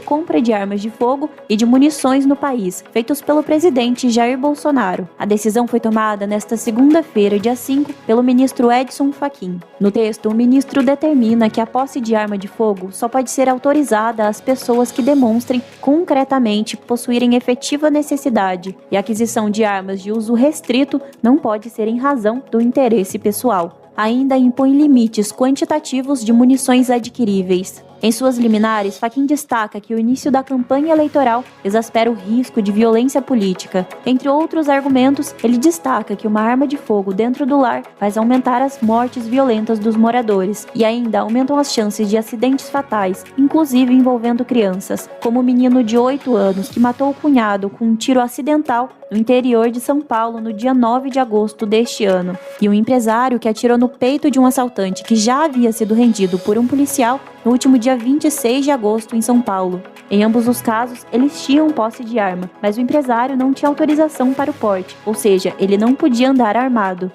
compra de armas de fogo e de munições no país, feitos pelo presidente Jair Bolsonaro. A decisão foi tomada nesta segunda-feira, dia 5, pelo ministro Edson Fachin. No texto, o ministro determina que a posse de arma de fogo só pode ser autorizada às pessoas que demonstrem concretamente possuírem efetiva necessidade, e a aquisição de armas de uso restrito não pode ser em razão do interesse pessoal. Ainda impõe limites quantitativos de munições adquiríveis. Em suas liminares, Fachin destaca que o início da campanha eleitoral exaspera o risco de violência política. Entre outros argumentos, ele destaca que uma arma de fogo dentro do lar faz aumentar as mortes violentas dos moradores e ainda aumentam as chances de acidentes fatais, inclusive envolvendo crianças, como o menino de 8 anos que matou o cunhado com um tiro acidental no interior de São Paulo no dia 9 de agosto deste ano, e um empresário que atirou no peito de um assaltante que já havia sido rendido por um policial no último dia 26 de agosto em São Paulo. Em ambos os casos, eles tinham posse de arma, mas o empresário não tinha autorização para o porte, ou seja, ele não podia andar armado.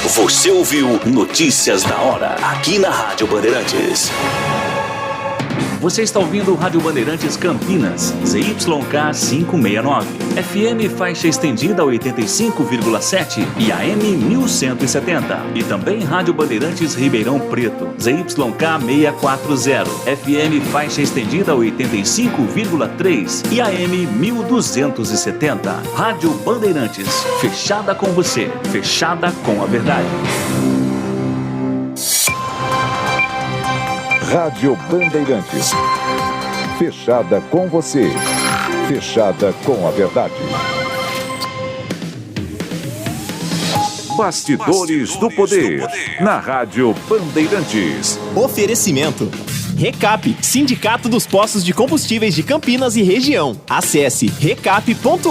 Você ouviu Notícias da Hora, aqui na Rádio Bandeirantes. Você está ouvindo Rádio Bandeirantes Campinas, ZYK 569, FM faixa estendida 85,7 e AM 1170. E também Rádio Bandeirantes Ribeirão Preto, ZYK 640, FM faixa estendida 85,3 e AM 1270. Rádio Bandeirantes, fechada com você, fechada com a verdade. Rádio Bandeirantes. Fechada com você. Fechada com a verdade. Bastidores do Poder. Na Rádio Bandeirantes. Oferecimento. Recap, Sindicato dos Postos de Combustíveis de Campinas e Região. Acesse recap.org.br.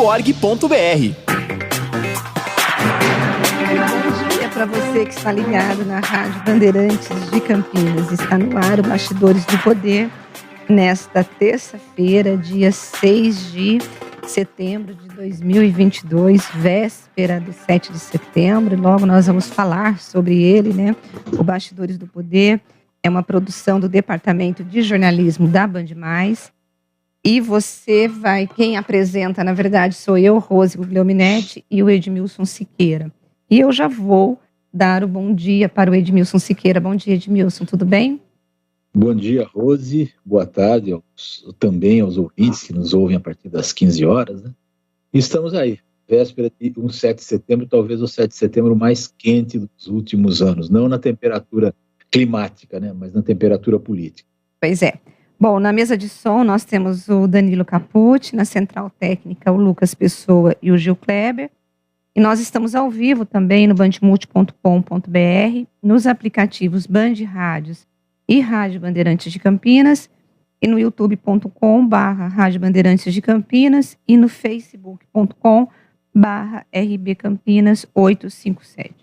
Para você que está ligado na Rádio Bandeirantes de Campinas, está no ar o Bastidores do Poder, nesta terça-feira, dia 6 de setembro de 2022, véspera do 7 de setembro. Logo nós vamos falar sobre ele, né? O Bastidores do Poder é uma produção do Departamento de Jornalismo da Band+. E quem apresenta, na verdade, sou eu, Rose Guglielminetti, e o Edmilson Siqueira. E eu já vou dar o bom dia para o Edmilson Siqueira. Bom dia, Edmilson, tudo bem? Bom dia, Rose. Boa tarde também aos ouvintes que nos ouvem a partir das 15 horas. Né? E estamos aí, véspera de um 7 de setembro, talvez o 7 de setembro mais quente dos últimos anos. Não na temperatura climática, né? Mas na temperatura política. Pois é. Bom, na mesa de som nós temos o Danilo Capucci, na central técnica o Lucas Pessoa e o Gil Kleber. E nós estamos ao vivo também no bandmulti.com.br, nos aplicativos Band Rádios e Rádio Bandeirantes de Campinas, e no youtube.com/Rádio Bandeirantes de Campinas e no facebook.com/RB Campinas 857.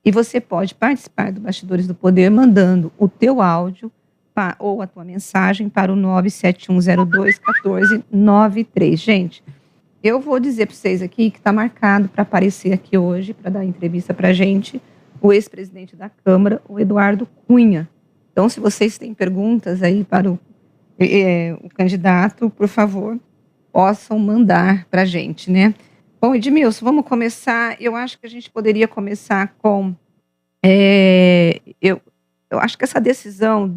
E você pode participar do Bastidores do Poder mandando o teu áudio ou a tua mensagem para o 971021493. Gente, eu vou dizer para vocês aqui que está marcado para aparecer aqui hoje, para dar entrevista para a gente, o ex-presidente da Câmara, o Eduardo Cunha. Então, se vocês têm perguntas aí para o candidato, por favor, possam mandar para a gente, né? Bom, Edmilson, vamos começar. Eu acho que a gente poderia começar com... Eu acho que essa decisão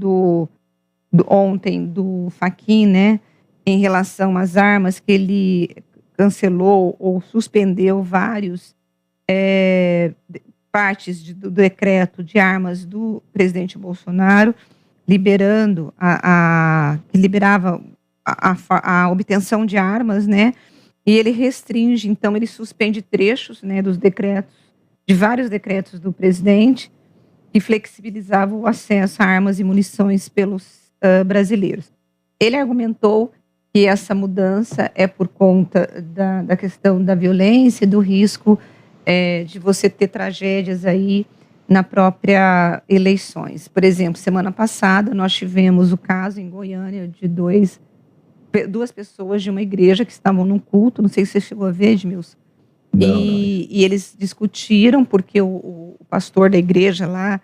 ontem do Fachin, né, em relação às armas, que ele cancelou ou suspendeu vários partes do decreto de armas do presidente Bolsonaro, liberando que liberava a obtenção de armas, né? E ele restringe, então ele suspende trechos, né, dos decretos, de vários decretos do presidente, que flexibilizavam o acesso a armas e munições pelos brasileiros. Ele argumentou que essa mudança é por conta da questão da violência e do risco de você ter tragédias aí na própria eleições. Por exemplo, semana passada nós tivemos o caso em Goiânia de duas pessoas de uma igreja que estavam num culto, não sei se você chegou a ver, Edmilson. E eles discutiram porque o pastor da igreja lá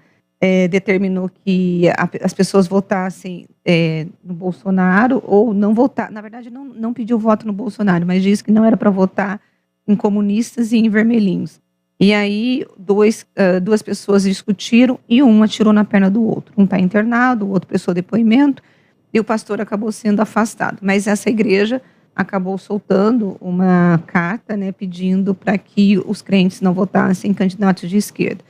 determinou que as pessoas votassem no Bolsonaro ou não votar. Na verdade, não pediu voto no Bolsonaro, mas disse que não era para votar em comunistas e em vermelhinhos. E aí, duas pessoas discutiram e um atirou na perna do outro. Um está internado, o outro prestou depoimento e o pastor acabou sendo afastado. Mas essa igreja acabou soltando uma carta, né, pedindo para que os crentes não votassem em candidatos de esquerda.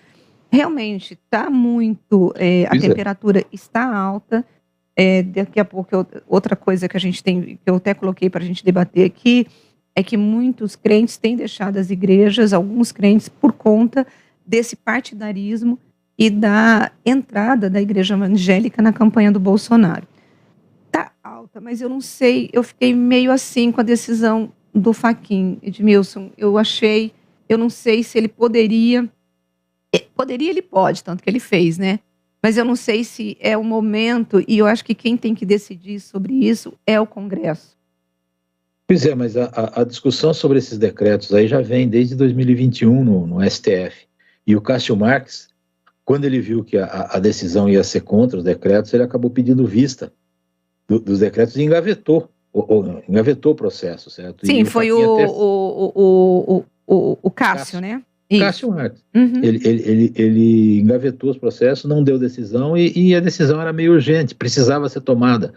Realmente está muito, a temperatura está alta. Daqui a pouco, outra coisa que a gente tem, que eu até coloquei para a gente debater aqui, é que muitos crentes têm deixado as igrejas, alguns crentes, por conta desse partidarismo e da entrada da igreja evangélica na campanha do Bolsonaro. Está alta, mas eu não sei, eu fiquei meio assim com a decisão do Fachin, Edmilson. Eu não sei se ele poderia, ele pode, tanto que ele fez, né? Mas eu não sei se é o momento, e eu acho que quem tem que decidir sobre isso é o Congresso. Pois é, mas a discussão sobre esses decretos aí já vem desde 2021 no STF. E o Cássio Marques, quando ele viu que a decisão ia ser contra os decretos, ele acabou pedindo vista dos decretos e engavetou o processo, certo? Sim, foi o Cássio, né? Isso. Cássio Marques. Uhum. Ele engavetou os processos, não deu decisão e a decisão era meio urgente, precisava ser tomada.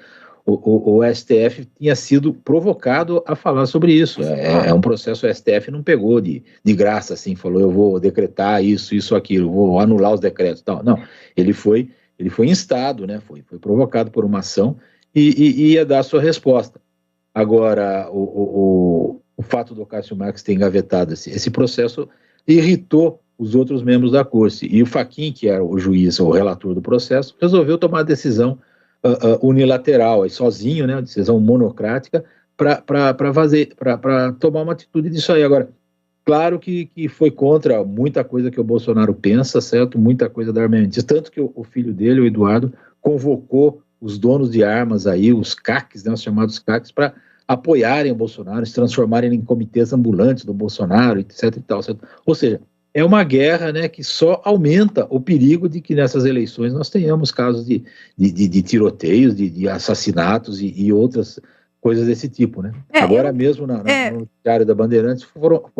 O STF tinha sido provocado a falar sobre isso. É um processo, o STF não pegou de graça, assim, falou, eu vou decretar isso, aquilo, vou anular os decretos, tal. Não, ele foi instado, né? Foi provocado por uma ação e ia dar a sua resposta. Agora, o fato do Cássio Marques ter engavetado esse processo irritou os outros membros da corte. E o Fachin, que era o juiz, o relator do processo, resolveu tomar a decisão unilateral, sozinho, né, decisão monocrática, para tomar uma atitude disso aí. Agora, claro que foi contra muita coisa que o Bolsonaro pensa, certo? Muita coisa da armamentista, tanto que o filho dele, o Eduardo, convocou os donos de armas aí, os CACs, né, os chamados CACs, para apoiarem o Bolsonaro, se transformarem em comitês ambulantes do Bolsonaro, etc e tal, certo? Ou seja, é uma guerra, né, que só aumenta o perigo de que nessas eleições nós tenhamos casos de tiroteios, de assassinatos e outras coisas desse tipo, né? Agora mesmo no noticiário da Bandeirantes,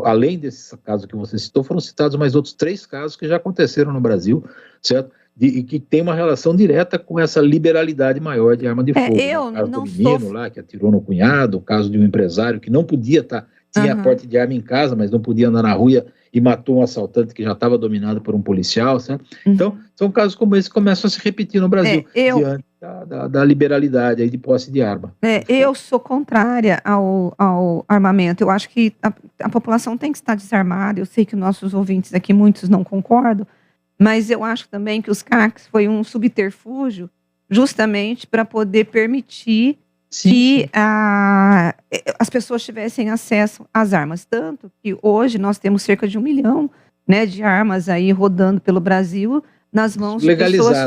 além desses casos que você citou, foram citados mais outros 3 casos que já aconteceram no Brasil, certo? E que tem uma relação direta com essa liberalidade maior de arma de fogo. O caso do menino lá que atirou no cunhado, o caso de um empresário que não podia tinha porte de arma em casa, mas não podia andar na rua e matou um assaltante que já estava dominado por um policial, certo? Então, são casos como esse que começam a se repetir no Brasil, diante da liberalidade aí de posse de arma. Eu sou contrária ao armamento. Eu acho que a população tem que estar desarmada. Eu sei que nossos ouvintes aqui, muitos não concordam, mas eu acho também que os CACs foi um subterfúgio justamente para poder permitir que as pessoas tivessem acesso às armas. Tanto que hoje nós temos cerca de 1 milhão, né, de armas aí rodando pelo Brasil nas mãos de pessoas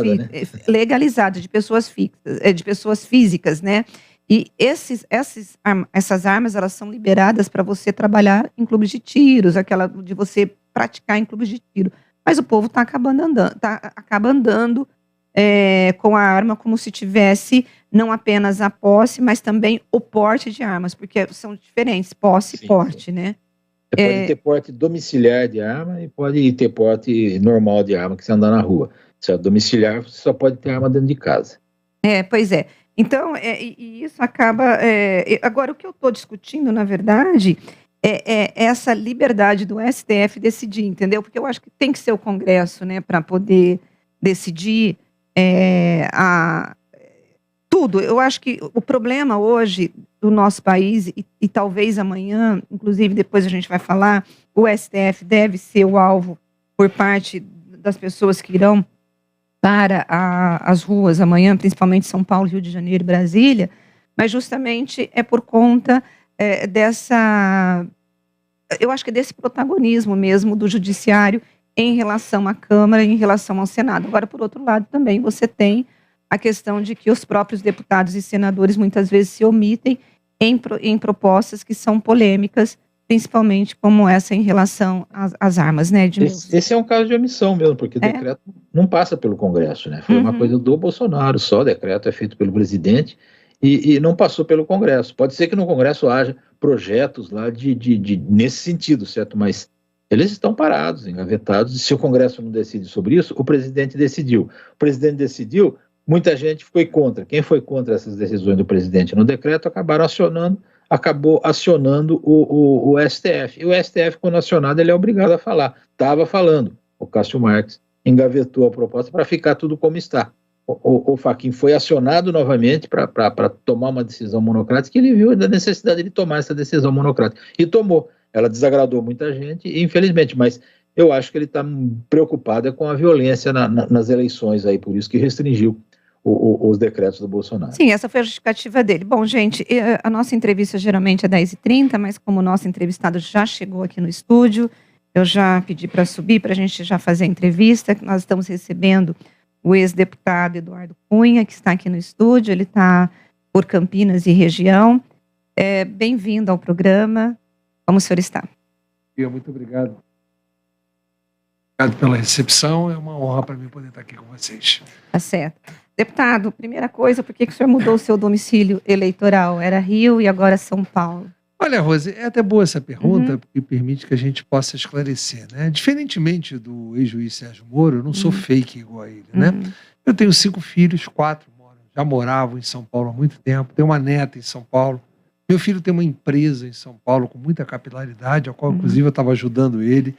legalizadas, de pessoas físicas, né? E essas armas, elas são liberadas para você trabalhar em clubes de tiros, aquela de você praticar em clubes de tiro. Mas o povo acaba andando com a arma como se tivesse não apenas a posse, mas também o porte de armas, porque são diferentes, posse e porte, né? Você pode ter porte domiciliar de arma e pode ter porte normal de arma que você andar na rua. Se é domiciliar, você só pode ter arma dentro de casa. Pois é. Então, e isso acaba... agora, o que eu estou discutindo, na verdade, é essa liberdade do STF decidir, entendeu? Porque eu acho que tem que ser o Congresso, né, para poder decidir tudo. Eu acho que o problema hoje do nosso país, e talvez amanhã, inclusive depois a gente vai falar, o STF deve ser o alvo por parte das pessoas que irão para as ruas amanhã, principalmente São Paulo, Rio de Janeiro e Brasília, mas justamente é por conta eu acho que desse protagonismo mesmo do judiciário em relação à Câmara e em relação ao Senado. Agora, por outro lado, também você tem a questão de que os próprios deputados e senadores muitas vezes se omitem em propostas que são polêmicas, principalmente como essa em relação às armas, né, Edmilson? Esse é um caso de omissão mesmo, porque decreto não passa pelo Congresso, né? Foi uma coisa do Bolsonaro, só o decreto é feito pelo presidente e não passou pelo Congresso. Pode ser que no Congresso haja projetos lá nesse sentido, certo? Mas eles estão parados, engavetados, e se o Congresso não decide sobre isso, o presidente decidiu. O presidente decidiu, muita gente foi contra. Quem foi contra essas decisões do presidente no decreto acabou acionando o STF. E o STF, quando acionado, ele é obrigado a falar. Estava falando. O Cássio Marques engavetou a proposta para ficar tudo como está. O Fachin foi acionado novamente para tomar uma decisão monocrática, e ele viu a necessidade de tomar essa decisão monocrática. E tomou. Ela desagradou muita gente, infelizmente, mas eu acho que ele está preocupado com a violência nas eleições, aí, por isso que restringiu os decretos do Bolsonaro. Sim, essa foi a justificativa dele. Bom, gente, a nossa entrevista geralmente é 10h30, mas como o nosso entrevistado já chegou aqui no estúdio, eu já pedi para subir, para a gente já fazer a entrevista. Nós estamos recebendo o ex-deputado Eduardo Cunha, que está aqui no estúdio, ele está por Campinas e região. Bem-vindo ao programa. Como o senhor está? Muito obrigado. Obrigado pela recepção, é uma honra para mim poder estar aqui com vocês. Tá certo. Deputado, primeira coisa, por que o senhor mudou o seu domicílio eleitoral? Era Rio e agora São Paulo. Olha, Rose, é até boa essa pergunta, porque permite que a gente possa esclarecer, né? Diferentemente do ex-juiz Sérgio Moro, eu não sou fake igual a ele, né? Eu tenho 5 filhos, 4 já moravam em São Paulo há muito tempo, tenho uma neta em São Paulo. Meu filho tem uma empresa em São Paulo com muita capilaridade, a qual, inclusive, eu estava ajudando ele.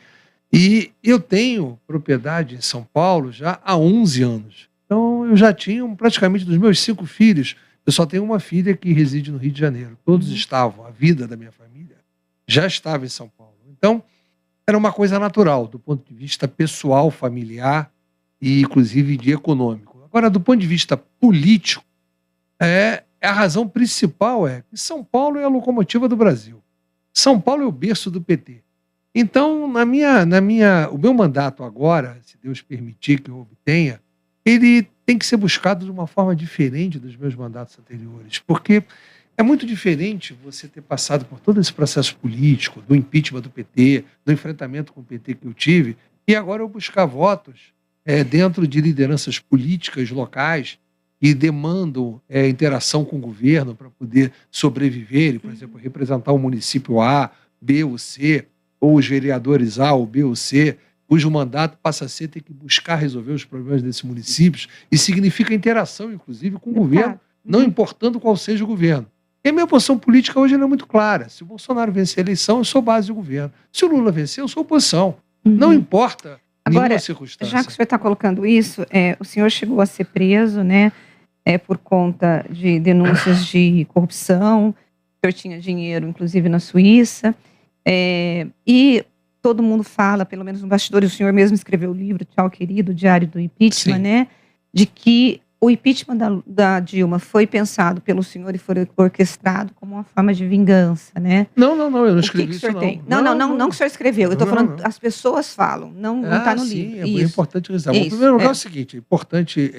E eu tenho propriedade em São Paulo já há 11 anos. Então, eu já tinha praticamente dos meus 5 filhos, eu só tenho uma filha que reside no Rio de Janeiro. Todos estavam, a vida da minha família já estava em São Paulo. Então, era uma coisa natural, do ponto de vista pessoal, familiar e, inclusive, de econômico. Agora, do ponto de vista político, a razão principal é que São Paulo é a locomotiva do Brasil. São Paulo é o berço do PT. Então, o meu mandato agora, se Deus permitir que eu obtenha, ele tem que ser buscado de uma forma diferente dos meus mandatos anteriores, porque é muito diferente você ter passado por todo esse processo político, do impeachment do PT, do enfrentamento com o PT que eu tive, e agora eu buscar votos dentro de lideranças políticas locais que demandam interação com o governo para poder sobreviver, por exemplo, representar o município A, B ou C, ou os vereadores A ou B ou C, cujo mandato passa a ser ter que buscar resolver os problemas desses municípios, e significa interação, inclusive, com o governo, não importando qual seja o governo. E a minha posição política hoje é muito clara. Se o Bolsonaro vencer a eleição, eu sou base do governo. Se o Lula vencer, eu sou oposição. Não importa nenhuma circunstância. Já que o senhor está colocando isso, o senhor chegou a ser preso, né, por conta de denúncias de corrupção, o senhor tinha dinheiro, inclusive, na Suíça, e todo mundo fala, pelo menos no bastidor, e o senhor mesmo escreveu o livro Tchau, Querido, Diário do Impeachment, né, de que o impeachment da Dilma foi pensado pelo senhor e foi orquestrado como uma forma de vingança, né? Não, eu não escrevi isso, não que o senhor escreveu, eu estou falando, as pessoas falam, não está no livro. É importante ressaltar. Em primeiro lugar é o seguinte, é importante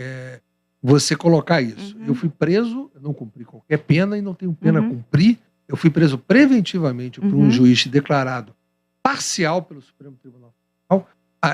você colocar isso. Eu fui preso, eu não cumpri qualquer pena e não tenho pena a cumprir, eu fui preso preventivamente por um juiz declarado parcial pelo Supremo Tribunal Federal,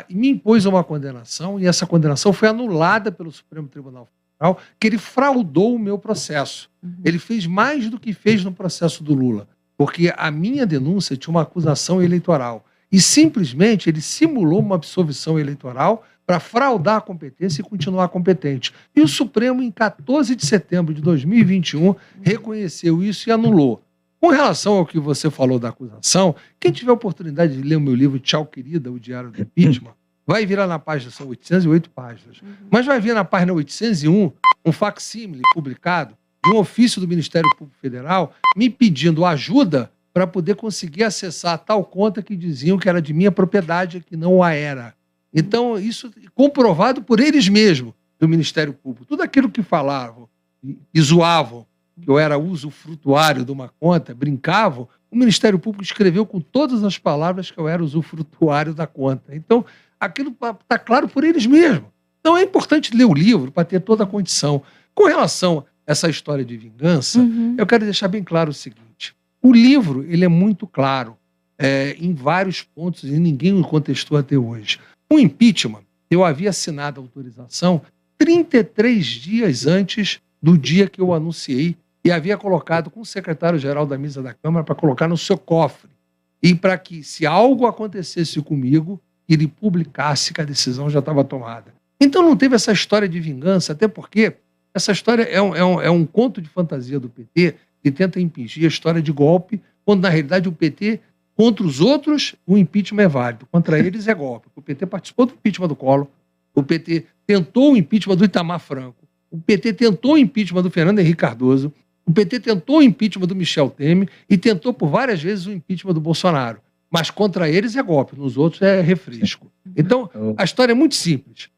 e me impôs uma condenação, e essa condenação foi anulada pelo Supremo Tribunal Federal, que ele fraudou o meu processo. Ele fez mais do que fez no processo do Lula, porque a minha denúncia tinha uma acusação eleitoral, e simplesmente ele simulou uma absolvição eleitoral para fraudar a competência e continuar competente. E o Supremo, em 14 de setembro de 2021, reconheceu isso e anulou. Com relação ao que você falou da acusação, quem tiver a oportunidade de ler o meu livro Tchau, Querida, o Diário do Impeachment, vai virar na página, são 808 páginas, mas vai vir na página 801 um facsímile publicado de um ofício do Ministério Público Federal me pedindo ajuda para poder conseguir acessar tal conta que diziam que era de minha propriedade, que não a era. Então, isso comprovado por eles mesmos, do Ministério Público. Tudo aquilo que falavam e zoavam, que eu era usufrutuário de uma conta, brincavam, o Ministério Público escreveu com todas as palavras que eu era usufrutuário da conta. Então, aquilo está claro por eles mesmos. Então, é importante ler o livro para ter toda a condição. Com relação a essa história de vingança, eu quero deixar bem claro o seguinte. O livro, ele é muito claro. em vários pontos e ninguém o contestou até hoje. O impeachment, eu havia assinado a autorização 33 dias antes do dia que eu anunciei e havia colocado com o secretário-geral da mesa da Câmara para colocar no seu cofre e para que, se algo acontecesse comigo, ele publicasse que a decisão já estava tomada. Então não teve essa história de vingança, até porque essa história é um conto de fantasia do PT que tenta impingir a história de golpe, quando na realidade o PT, contra os outros, o impeachment é válido, contra eles é golpe. O PT participou do impeachment do Collor, o PT tentou o impeachment do Itamar Franco, o PT tentou o impeachment do Fernando Henrique Cardoso, o PT tentou o impeachment do Michel Temer e tentou por várias vezes o impeachment do Bolsonaro. Mas contra eles é golpe, nos outros é refresco. Então, a história é muito simples.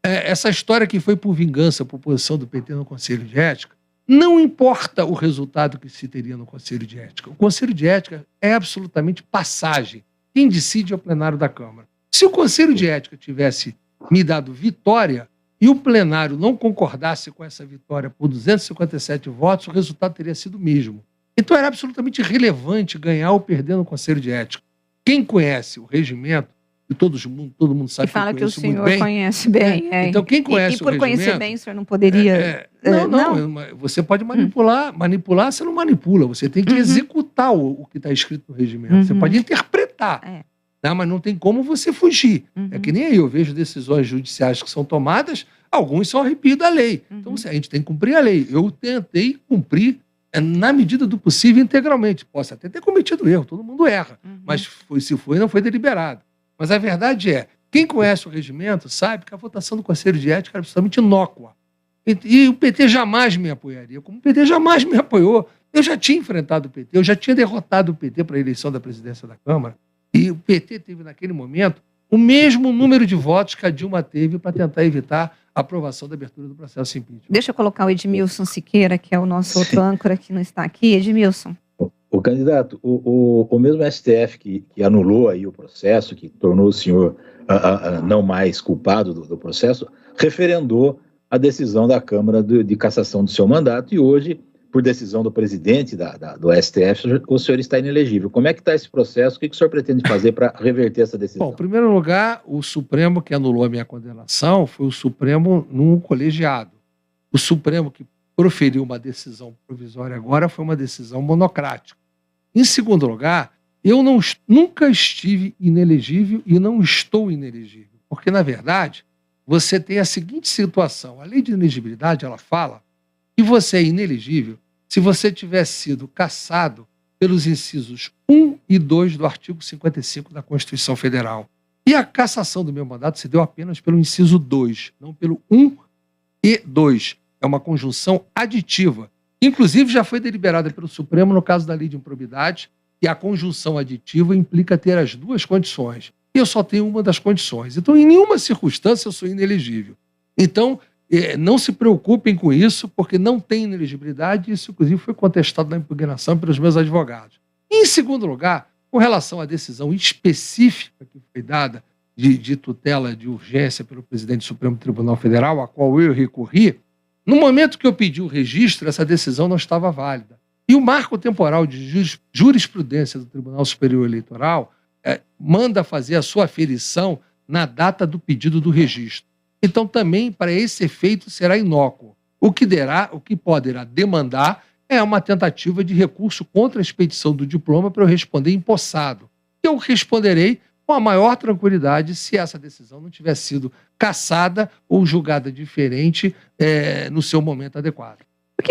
Essa história que foi por vingança, por posição do PT no Conselho de Ética, não importa o resultado que se teria no Conselho de Ética. O Conselho de Ética é absolutamente passagem. Quem decide é o plenário da Câmara. Se o Conselho de Ética tivesse me dado vitória e o plenário não concordasse com essa vitória por 257 votos, o resultado teria sido o mesmo. Então era absolutamente irrelevante ganhar ou perder no Conselho de Ética. Quem conhece o regimento, e todo mundo sabe que fala que o senhor bem, conhece bem. Então quem conhece o regimento... E por conhecer bem, o senhor não poderia... Não, você pode manipular, você não manipula, você tem que executar o que está escrito no regimento. Você pode interpretar, mas não tem como você fugir. É que nem aí, eu vejo decisões judiciais que são tomadas, alguns são arrepio da lei. Então a gente tem que cumprir a lei. Eu tentei cumprir na medida do possível integralmente. Posso até ter cometido erro, todo mundo erra, mas se foi, não foi deliberado. Mas a verdade é, quem conhece o regimento sabe que a votação do Conselho de Ética era absolutamente inócua. E o PT jamais me apoiaria, como o PT jamais me apoiou. Eu já tinha enfrentado o PT, eu já tinha derrotado o PT para a eleição da presidência da Câmara, e o PT teve, naquele momento, o mesmo número de votos que a Dilma teve para tentar evitar a aprovação da abertura do processo de impeachment. Deixa eu colocar o Edmilson Siqueira, que é o nosso outro âncora que não está aqui. Edmilson. O candidato, o mesmo STF que anulou aí o processo, que tornou o senhor não mais culpado do processo, referendou a decisão da Câmara de cassação do seu mandato e hoje, por decisão do presidente do STF, o senhor está inelegível. Como é que está esse processo? O que o senhor pretende fazer para reverter essa decisão? Bom, em primeiro lugar, o Supremo que anulou a minha condenação foi o Supremo num colegiado. O Supremo que proferiu uma decisão provisória agora foi uma decisão monocrática. Em segundo lugar, eu nunca estive inelegível e não estou inelegível, porque, na verdade, você tem a seguinte situação. A lei de inelegibilidade, ela fala que você é inelegível se você tiver sido cassado pelos incisos 1 e 2 do artigo 55 da Constituição Federal. E a cassação do meu mandato se deu apenas pelo inciso 2, não pelo 1 e 2. É uma conjunção aditiva. Inclusive, já foi deliberada pelo Supremo no caso da lei de improbidade, que a conjunção aditiva implica ter as duas condições. E eu só tenho uma das condições. Então, em nenhuma circunstância, eu sou inelegível. Então, não se preocupem com isso, porque não tem inelegibilidade, e isso, inclusive, foi contestado na impugnação pelos meus advogados. E, em segundo lugar, com relação à decisão específica que foi dada de tutela de urgência pelo presidente do Supremo Tribunal Federal, a qual eu recorri, no momento que eu pedi o registro, essa decisão não estava válida. E o marco temporal de jurisprudência do Tribunal Superior Eleitoral manda fazer a sua aferição na data do pedido do registro. Então, também, para esse efeito, será inócuo. O que poderá demandar é uma tentativa de recurso contra a expedição do diploma para eu responder empossado. Eu responderei com a maior tranquilidade se essa decisão não tiver sido cassada ou julgada diferente no seu momento adequado.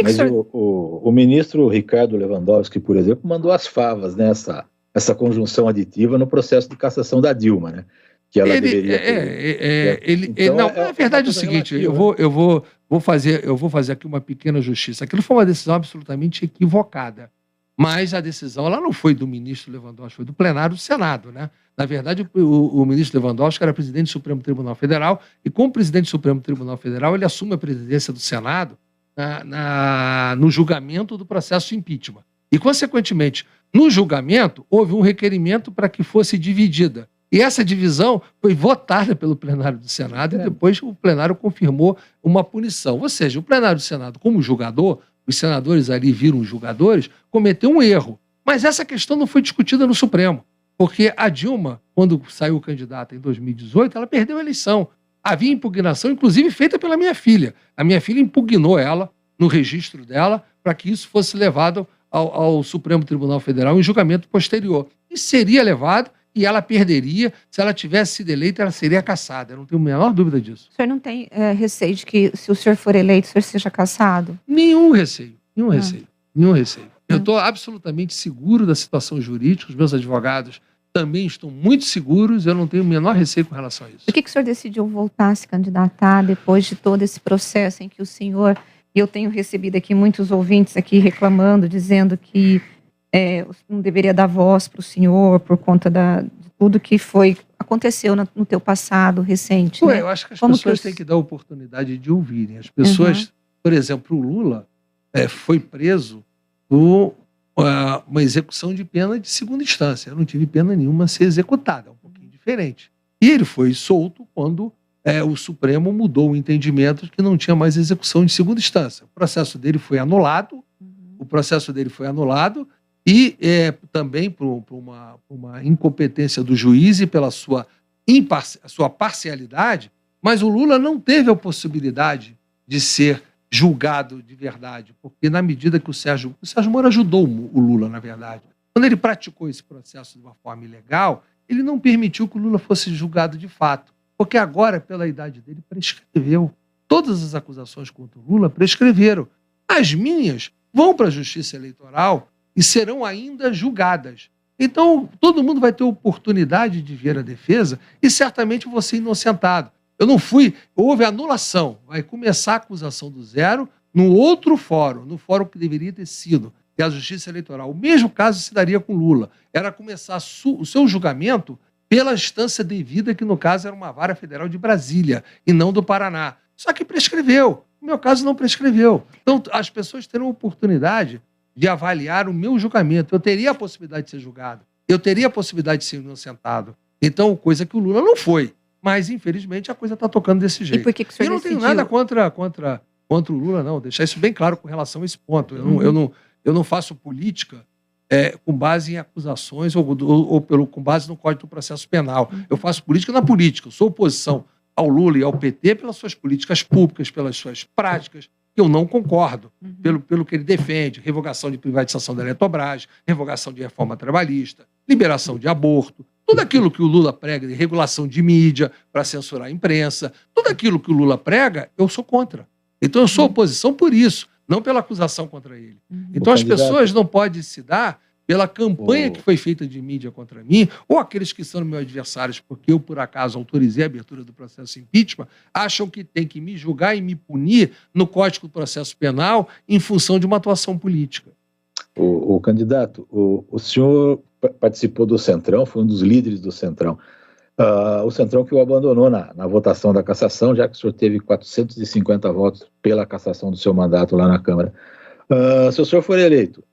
Mas o ministro Ricardo Lewandowski, por exemplo, mandou as favas nessa conjunção aditiva no processo de cassação da Dilma, né? Que ela deveria ter. Então, a verdade é o seguinte, eu vou fazer aqui uma pequena justiça. Aquilo foi uma decisão absolutamente equivocada. Mas a decisão ela não foi do ministro Lewandowski, foi do plenário do Senado, né? Na verdade, o ministro Lewandowski era presidente do Supremo Tribunal Federal e, como presidente do Supremo Tribunal Federal, ele assume a presidência do Senado no julgamento do processo de impeachment. E, consequentemente, no julgamento, houve um requerimento para que fosse dividida. E essa divisão foi votada pelo plenário do Senado e depois o plenário confirmou uma punição. Ou seja, o plenário do Senado, como julgador, os senadores ali viram os julgadores, cometeu um erro. Mas essa questão não foi discutida no Supremo. Porque a Dilma, quando saiu candidata em 2018, ela perdeu a eleição. Havia impugnação, inclusive feita pela minha filha. A minha filha impugnou ela no registro dela para que isso fosse levado ao Supremo Tribunal Federal em julgamento posterior. E seria levado e ela perderia. Se ela tivesse sido eleita, ela seria cassada. Eu não tenho a menor dúvida disso. O senhor não tem receio de que, se o senhor for eleito, o senhor seja cassado? Nenhum receio. Eu estou absolutamente seguro da situação jurídica, os meus advogados também estão muito seguros, eu não tenho o menor receio com relação a isso. Por que o senhor decidiu voltar a se candidatar depois de todo esse processo em que o senhor, e eu tenho recebido aqui muitos ouvintes aqui reclamando, dizendo que não deveria dar voz para o senhor por conta de tudo que aconteceu no teu passado recente, né? Eu acho que as pessoas têm que dar a oportunidade de ouvirem. As pessoas, por exemplo, o Lula foi preso por uma execução de pena de segunda instância. Eu não tive pena nenhuma a ser executada, é um pouquinho diferente. E ele foi solto quando o Supremo mudou o entendimento de que não tinha mais execução de segunda instância. O processo dele foi anulado, e também por uma incompetência do juiz e pela sua parcialidade, mas o Lula não teve a possibilidade de ser julgado de verdade, porque na medida que o Sérgio Moro ajudou o Lula, na verdade. Quando ele praticou esse processo de uma forma ilegal, ele não permitiu que o Lula fosse julgado de fato, porque agora, pela idade dele, prescreveu. Todas as acusações contra o Lula prescreveram. As minhas vão para a Justiça Eleitoral e serão ainda julgadas. Então, todo mundo vai ter oportunidade de ver a defesa e certamente vou ser inocentado. Eu não fui, houve anulação, vai começar a acusação do zero no outro fórum, no fórum que deveria ter sido, que é a Justiça Eleitoral. O mesmo caso se daria com Lula, era começar o seu julgamento pela instância devida, que no caso era uma vara federal de Brasília e não do Paraná. Só que prescreveu, no meu caso não prescreveu. Então as pessoas terão oportunidade de avaliar o meu julgamento. Eu teria a possibilidade de ser julgado, eu teria a possibilidade de ser inocentado. Então, coisa que o Lula não foi. Mas, infelizmente, a coisa está tocando desse jeito. E por que o senhor não decidiu? tenho nada contra o Lula, não. Deixar isso bem claro com relação a esse ponto. Eu não faço política com base em acusações ou com base no Código do Processo Penal. Eu faço política na política. Eu sou oposição ao Lula e ao PT pelas suas políticas públicas, pelas suas práticas, que eu não concordo, pelo que ele defende. Revogação de privatização da Eletrobras, revogação de reforma trabalhista, liberação de aborto, tudo aquilo que o Lula prega de regulação de mídia para censurar a imprensa, tudo aquilo que o Lula prega, eu sou contra. Então eu sou oposição por isso, não pela acusação contra ele. Então as pessoas não podem se dar pela campanha que foi feita de mídia contra mim, ou aqueles que são meus adversários, porque eu, por acaso, autorizei a abertura do processo impeachment, acham que tem que me julgar e me punir no Código do Processo Penal em função de uma atuação política. O candidato, o senhor participou do Centrão, foi um dos líderes do Centrão. O Centrão que o abandonou na votação da cassação, já que o senhor teve 450 votos pela cassação do seu mandato lá na Câmara. Se o senhor for eleito,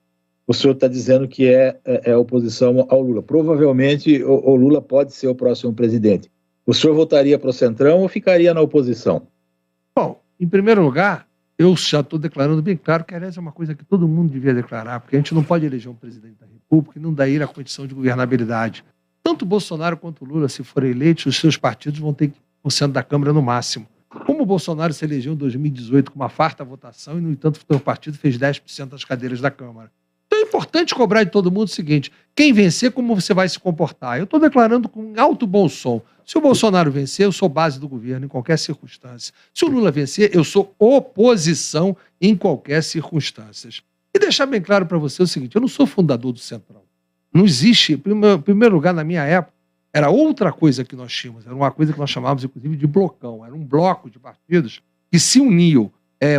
o senhor está dizendo que é oposição ao Lula. Provavelmente o Lula pode ser o próximo presidente. O senhor votaria para o Centrão ou ficaria na oposição? Bom, em primeiro lugar, eu já estou declarando bem claro que, aliás, é uma coisa que todo mundo devia declarar, porque a gente não pode eleger um presidente da República e não dar ele a condição de governabilidade. Tanto o Bolsonaro quanto o Lula, se forem eleitos, os seus partidos vão ter 1% da Câmara no máximo. Como o Bolsonaro se elegeu em 2018 com uma farta votação e, no entanto, o seu partido fez 10% das cadeiras da Câmara. Então é importante cobrar de todo mundo o seguinte: quem vencer, como você vai se comportar? Eu estou declarando com alto bom som. Se o Bolsonaro vencer, eu sou base do governo em qualquer circunstância. Se o Lula vencer, eu sou oposição em qualquer circunstância. E deixar bem claro para você o seguinte: eu não sou fundador do Centrão. Não existe, em primeiro lugar, na minha época, era outra coisa que nós tínhamos, era uma coisa que nós chamávamos, inclusive, de blocão. Era um bloco de partidos que se uniam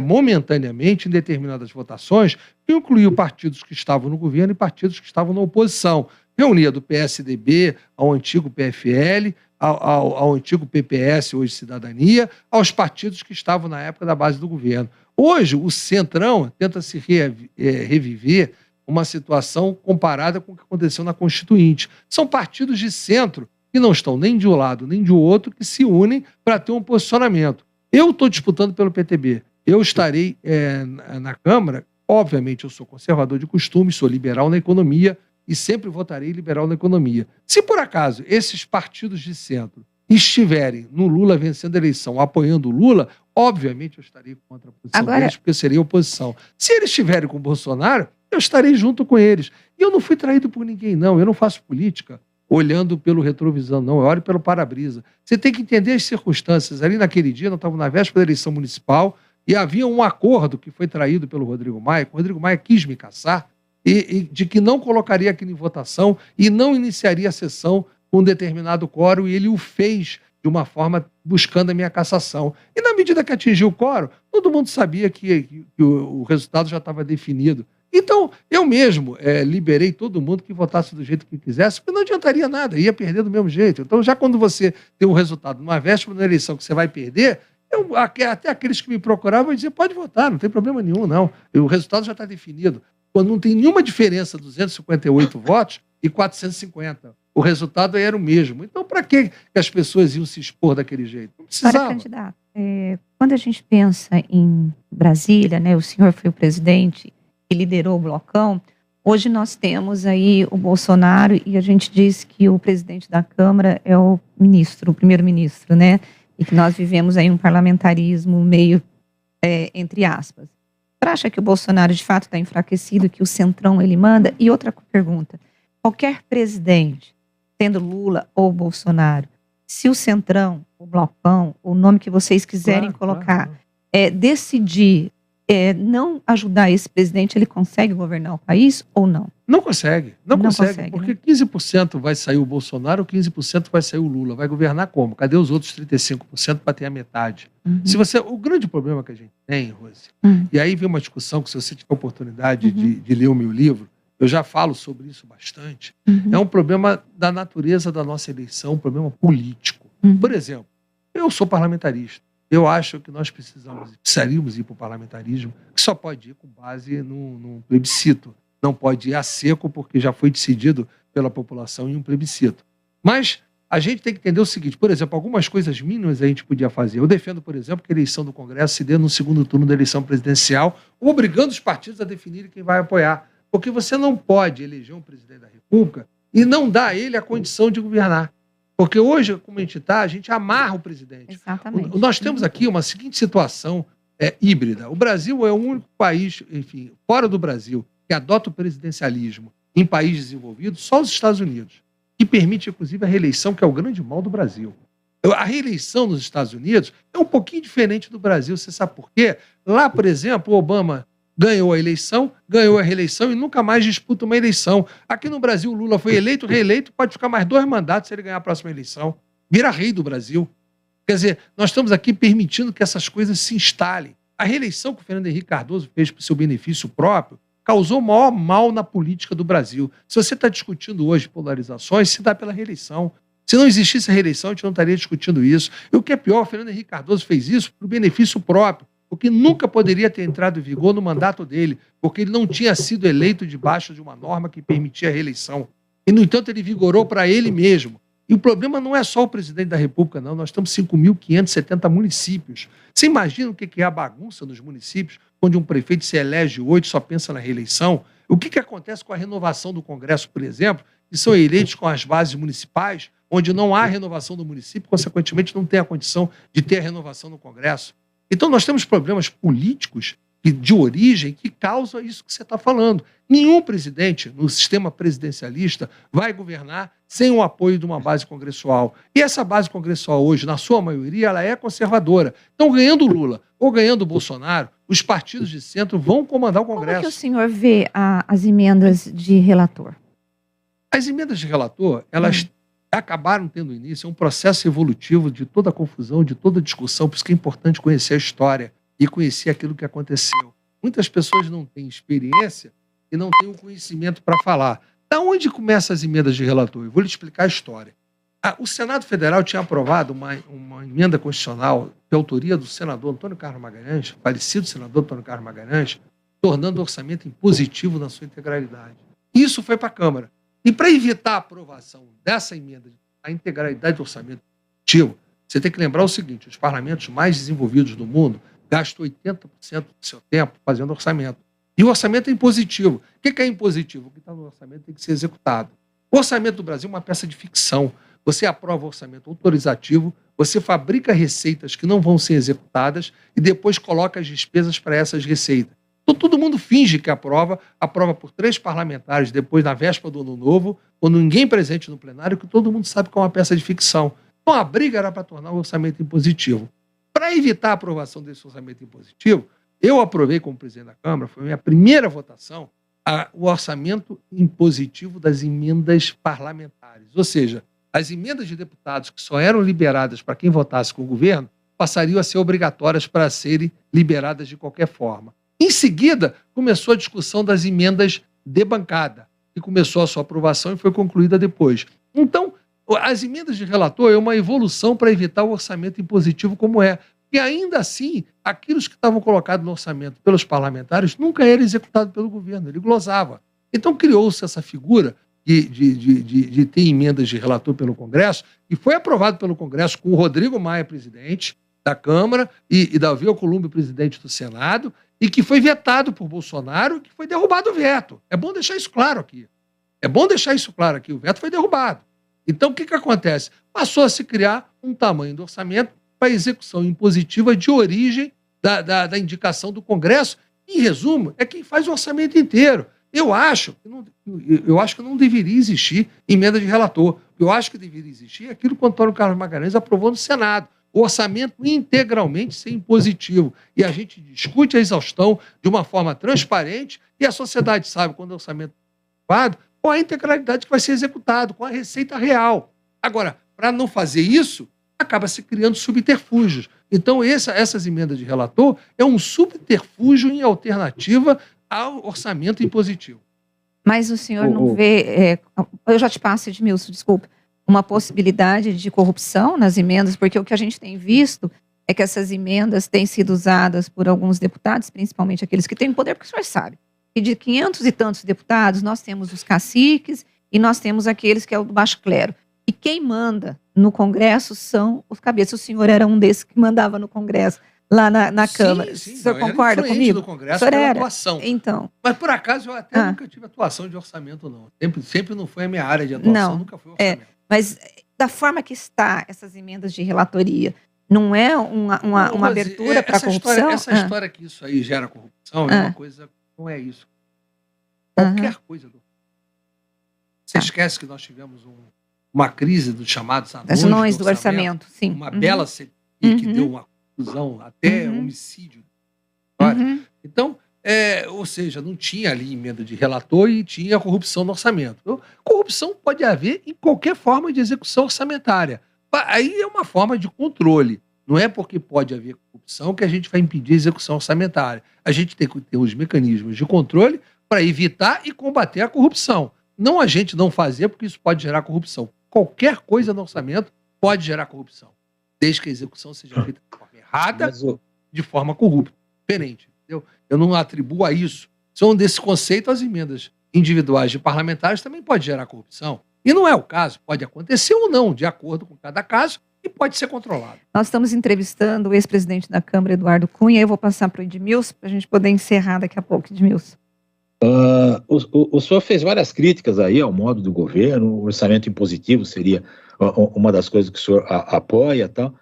momentaneamente em determinadas votações, que incluíam partidos que estavam no governo e partidos que estavam na oposição. Reunia do PSDB ao antigo PFL, ao antigo PPS, hoje Cidadania, aos partidos que estavam na época da base do governo. Hoje, o Centrão tenta se reviver uma situação comparada com o que aconteceu na Constituinte. São partidos de centro que não estão nem de um lado nem de outro, que se unem para ter um posicionamento. Eu estou disputando pelo PTB. Eu estarei na Câmara. Obviamente, eu sou conservador de costume, sou liberal na economia, e sempre votarei liberal na economia. Se por acaso esses partidos de centro estiverem no Lula vencendo a eleição, apoiando o Lula, obviamente eu estarei contra a posição deles, porque eu seria oposição. Se eles estiverem com o Bolsonaro, eu estarei junto com eles. E eu não fui traído por ninguém, não. Eu não faço política olhando pelo retrovisão, não. Eu olho pelo para-brisa. Você tem que entender as circunstâncias. Ali naquele dia, nós estávamos na véspera da eleição municipal e havia um acordo que foi traído pelo Rodrigo Maia, que o Rodrigo Maia quis me caçar, e de que não colocaria aquilo em votação e não iniciaria a sessão com um determinado quórum, e ele o fez de uma forma buscando a minha cassação. E na medida que atingiu o quórum, todo mundo sabia que o resultado já estava definido. Então, eu mesmo liberei todo mundo que votasse do jeito que quisesse, porque não adiantaria nada, ia perder do mesmo jeito. Então, já quando você tem um resultado numa véspera da eleição que você vai perder, até aqueles que me procuravam vão dizer, pode votar, não tem problema nenhum, não. O resultado já está definido. Quando não tem nenhuma diferença, 258 votos e 450. O resultado era o mesmo. Então, para que as pessoas iam se expor daquele jeito? Não precisava. Para candidato, quando a gente pensa em Brasília, né, o senhor foi o presidente e liderou o blocão, hoje nós temos aí o Bolsonaro e a gente diz que o presidente da Câmara é o primeiro-ministro, né? E que nós vivemos aí um parlamentarismo meio, entre aspas. Você acha que o Bolsonaro de fato está enfraquecido, que o centrão ele manda? E outra pergunta, qualquer presidente, sendo Lula ou Bolsonaro, se o centrão, o blocão, o nome que vocês quiserem colocar, decidir não ajudar esse presidente, ele consegue governar o país ou não? Não consegue, não consegue, porque 15% vai sair o Bolsonaro, 15% vai sair o Lula. Vai governar como? Cadê os outros 35% para ter a metade? O grande problema que a gente tem, Rose, e aí vem uma discussão que, se você tiver a oportunidade de ler o meu livro, eu já falo sobre isso bastante, é um problema da natureza da nossa eleição, um problema político. Por exemplo, eu sou parlamentarista. Eu acho que nós precisaríamos ir para o parlamentarismo, que só pode ir com base num plebiscito. Não pode ir a seco, porque já foi decidido pela população em um plebiscito. Mas a gente tem que entender o seguinte, por exemplo, algumas coisas mínimas a gente podia fazer. Eu defendo, por exemplo, que a eleição do Congresso se dê no segundo turno da eleição presidencial, obrigando os partidos a definirem quem vai apoiar. Porque você não pode eleger um presidente da República e não dar a ele a condição de governar. Porque hoje, como a gente está, a gente amarra o presidente. Exatamente. Nós temos aqui uma seguinte situação híbrida. O Brasil é o único país, enfim, fora do Brasil, que adota o presidencialismo em países desenvolvidos, só os Estados Unidos, que permite, inclusive, a reeleição, que é o grande mal do Brasil. A reeleição nos Estados Unidos é um pouquinho diferente do Brasil. Você sabe por quê? Lá, por exemplo, o Obama ganhou a eleição, ganhou a reeleição e nunca mais disputa uma eleição. Aqui no Brasil, o Lula foi eleito, reeleito, pode ficar mais 2 mandatos se ele ganhar a próxima eleição. Vira rei do Brasil. Quer dizer, nós estamos aqui permitindo que essas coisas se instalem. A reeleição que o Fernando Henrique Cardoso fez para o seu benefício próprio causou o maior mal na política do Brasil. Se você está discutindo hoje polarizações, se dá pela reeleição. Se não existisse a reeleição, a gente não estaria discutindo isso. E o que é pior, o Fernando Henrique Cardoso fez isso para o benefício próprio, porque nunca poderia ter entrado em vigor no mandato dele, porque ele não tinha sido eleito debaixo de uma norma que permitia a reeleição. E, no entanto, ele vigorou para ele mesmo. E o problema não é só o presidente da República, não. Nós temos 5.570 municípios. Você imagina o que é a bagunça nos municípios, onde um prefeito se elege 8 e só pensa na reeleição? O que acontece com a renovação do Congresso, por exemplo, que são eleitos com as bases municipais, onde não há renovação do município, consequentemente não tem a condição de ter a renovação no Congresso? Então, nós temos problemas políticos de origem que causam isso que você está falando. Nenhum presidente no sistema presidencialista vai governar sem o apoio de uma base congressual. E essa base congressual hoje, na sua maioria, ela é conservadora. Então, ganhando Lula ou ganhando Bolsonaro, os partidos de centro vão comandar o Congresso. Como que o senhor vê as emendas de relator? As emendas de relator, elas acabaram tendo início, é um processo evolutivo de toda a confusão, de toda a discussão, por isso que é importante conhecer a história e conhecer aquilo que aconteceu. Muitas pessoas não têm experiência e não têm o conhecimento para falar. Da onde começam as emendas de relator? Eu vou lhe explicar a história. O Senado Federal tinha aprovado uma emenda constitucional de autoria do senador Antônio Carlos Magalhães, falecido senador Antônio Carlos Magalhães, tornando o orçamento impositivo na sua integralidade. Isso foi para a Câmara. E para evitar a aprovação dessa emenda, a integralidade do orçamento impositivo, você tem que lembrar o seguinte, os parlamentos mais desenvolvidos do mundo gastam 80% do seu tempo fazendo orçamento. E o orçamento é impositivo. O que é impositivo? O que está no orçamento tem que ser executado. O orçamento do Brasil é uma peça de ficção. Você aprova o orçamento autorizativo, você fabrica receitas que não vão ser executadas e depois coloca as despesas para essas receitas. Então todo mundo finge que aprova por 3 parlamentares, depois na véspera do Ano Novo, quando ninguém presente no plenário, que todo mundo sabe que é uma peça de ficção. Então a briga era para tornar o orçamento impositivo. Para evitar a aprovação desse orçamento impositivo, eu aprovei como presidente da Câmara, foi a minha primeira votação, o orçamento impositivo das emendas parlamentares. Ou seja, as emendas de deputados que só eram liberadas para quem votasse com o governo passariam a ser obrigatórias para serem liberadas de qualquer forma. Em seguida, começou a discussão das emendas de bancada, que começou a sua aprovação e foi concluída depois. Então, as emendas de relator é uma evolução para evitar o orçamento impositivo como é. E ainda assim, aqueles que estavam colocados no orçamento pelos parlamentares nunca era executado pelo governo, ele glosava. Então criou-se essa figura de ter emendas de relator pelo Congresso, e foi aprovado pelo Congresso com o Rodrigo Maia, presidente da Câmara, e Davi Alcolumbre, presidente do Senado, e que foi vetado por Bolsonaro, e que foi derrubado o veto. É bom deixar isso claro aqui. O veto foi derrubado. Então o que acontece? Passou a se criar um tamanho do orçamento para a execução impositiva de origem da indicação do Congresso. Em resumo, é quem faz o orçamento inteiro. Eu acho que não deveria existir emenda de relator. Eu acho que deveria existir aquilo que o Antônio Carlos Magalhães aprovou no Senado. O orçamento integralmente ser impositivo. E a gente discute a exaustão de uma forma transparente e a sociedade sabe, quando o orçamento é aprovado, qual a integralidade que vai ser executado, com a receita real. Agora, para não fazer isso, acaba se criando subterfúgios. Então, essas emendas de relator é um subterfúgio em alternativa ao orçamento impositivo. Mas o senhor não vê... eu já te passo, Edmilson, desculpa. Uma possibilidade de corrupção nas emendas, porque o que a gente tem visto é que essas emendas têm sido usadas por alguns deputados, principalmente aqueles que têm poder, porque o senhor sabe que de 500 e tantos deputados, nós temos os caciques e nós temos aqueles que é o do baixo clero. E quem manda no Congresso são os cabeças. O senhor era um desses que mandava no Congresso, lá na Câmara. Sim, o senhor concorda comigo? Do Congresso pela atuação. Então. Mas, por acaso, eu até nunca tive atuação de orçamento, não. Sempre não foi a minha área de atuação, nunca foi orçamento. Mas, da forma que está essas emendas de relatoria, não é uma abertura para a corrupção? Essa história que isso aí gera corrupção é uma coisa... Não é isso. Qualquer coisa. Você esquece que nós tivemos uma crise dos chamados anões do orçamento, sim. Uma bela CPI que deu uma confusão, até homicídio. Então, ou seja, não tinha ali emenda de relator e tinha corrupção no orçamento. Então, corrupção pode haver em qualquer forma de execução orçamentária. Aí é uma forma de controle. Não é porque pode haver corrupção que a gente vai impedir a execução orçamentária. A gente tem que ter os mecanismos de controle para evitar e combater a corrupção. Não a gente não fazer, porque isso pode gerar corrupção. Qualquer coisa no orçamento pode gerar corrupção, desde que a execução seja feita de forma errada, de forma corrupta. Diferente. Entendeu? Eu não atribuo a isso. São desse conceito, as emendas individuais de parlamentares também pode gerar corrupção. E não é o caso. Pode acontecer ou não, de acordo com cada caso, e pode ser controlado. Nós estamos entrevistando o ex-presidente da Câmara, Eduardo Cunha. Eu vou passar para o Edmilson, para a gente poder encerrar daqui a pouco. Edmilson. O senhor fez várias críticas aí ao modo do governo, o orçamento impositivo seria uma das coisas que o senhor apoia e tal,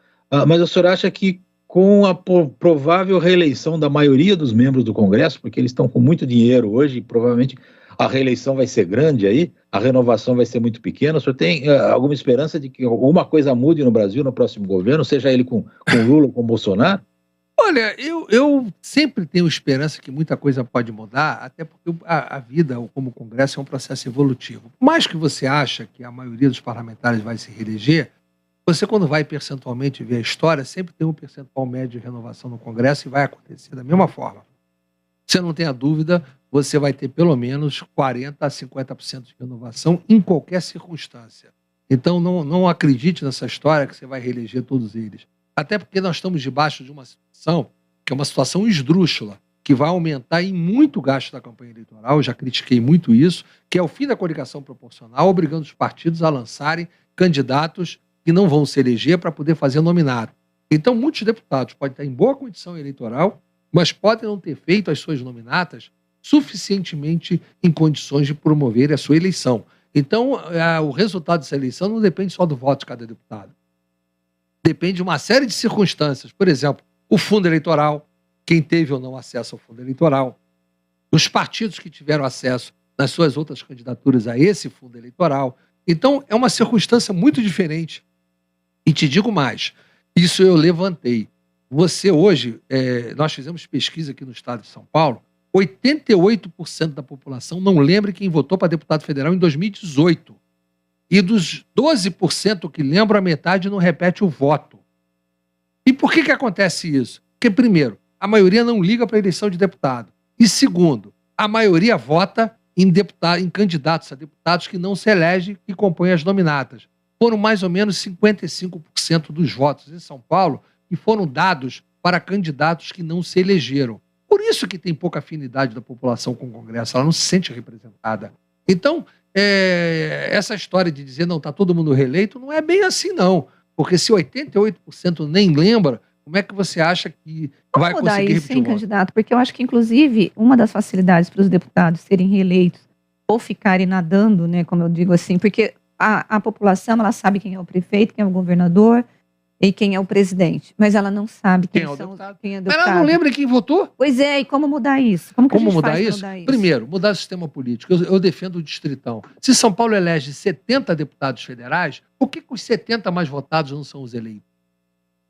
mas o senhor acha que com a provável reeleição da maioria dos membros do Congresso, porque eles estão com muito dinheiro hoje e provavelmente a reeleição vai ser grande aí, a renovação vai ser muito pequena, o senhor tem alguma esperança de que alguma coisa mude no Brasil no próximo governo, seja ele com Lula ou com Bolsonaro? Olha, eu sempre tenho esperança que muita coisa pode mudar, até porque a vida, como Congresso, é um processo evolutivo. Por mais que você acha que a maioria dos parlamentares vai se reeleger, você, quando vai percentualmente ver a história, sempre tem um percentual médio de renovação no Congresso e vai acontecer da mesma forma. Você não tenha dúvida, você vai ter pelo menos 40% a 50% de renovação em qualquer circunstância. Então, não acredite nessa história que você vai reeleger todos eles. Até porque nós estamos debaixo de uma situação que é uma situação esdrúxula, que vai aumentar em muito o gasto da campanha eleitoral, eu já critiquei muito isso, que é o fim da coligação proporcional, obrigando os partidos a lançarem candidatos que não vão se eleger para poder fazer nominado. Então, muitos deputados podem estar em boa condição eleitoral, mas podem não ter feito as suas nominatas suficientemente em condições de promover a sua eleição. Então, o resultado dessa eleição não depende só do voto de cada deputado. Depende de uma série de circunstâncias. Por exemplo, o fundo eleitoral, quem teve ou não acesso ao fundo eleitoral, os partidos que tiveram acesso nas suas outras candidaturas a esse fundo eleitoral. Então, é uma circunstância muito diferente. E te digo mais, isso eu levantei. Você hoje, nós fizemos pesquisa aqui no estado de São Paulo, 88% da população não lembra quem votou para deputado federal em 2018. E dos 12% que lembram, a metade não repete o voto. E por que acontece isso? Porque, primeiro, a maioria não liga para a eleição de deputado. E, segundo, a maioria vota em candidatos a deputados que não se elegem e compõem as nominatas. Foram mais ou menos 55% dos votos em São Paulo que foram dados para candidatos que não se elegeram. Por isso que tem pouca afinidade da população com o Congresso, ela não se sente representada. Então, essa história de dizer, não, está todo mundo reeleito, não é bem assim, não. Porque se 88% nem lembra, como é que você acha que vai conseguir repetir o voto? Candidato, porque eu acho que, inclusive, uma das facilidades para os deputados serem reeleitos ou ficarem nadando, né, como eu digo assim, porque a população, ela sabe quem é o prefeito, quem é o governador e quem é o presidente, mas ela não sabe quem é o deputado. Mas ela não lembra quem votou? Pois é, e como mudar isso? Como mudar isso? Primeiro, mudar o sistema político. Eu defendo o distritão. Se São Paulo elege 70 deputados federais, por que os 70 mais votados não são os eleitos?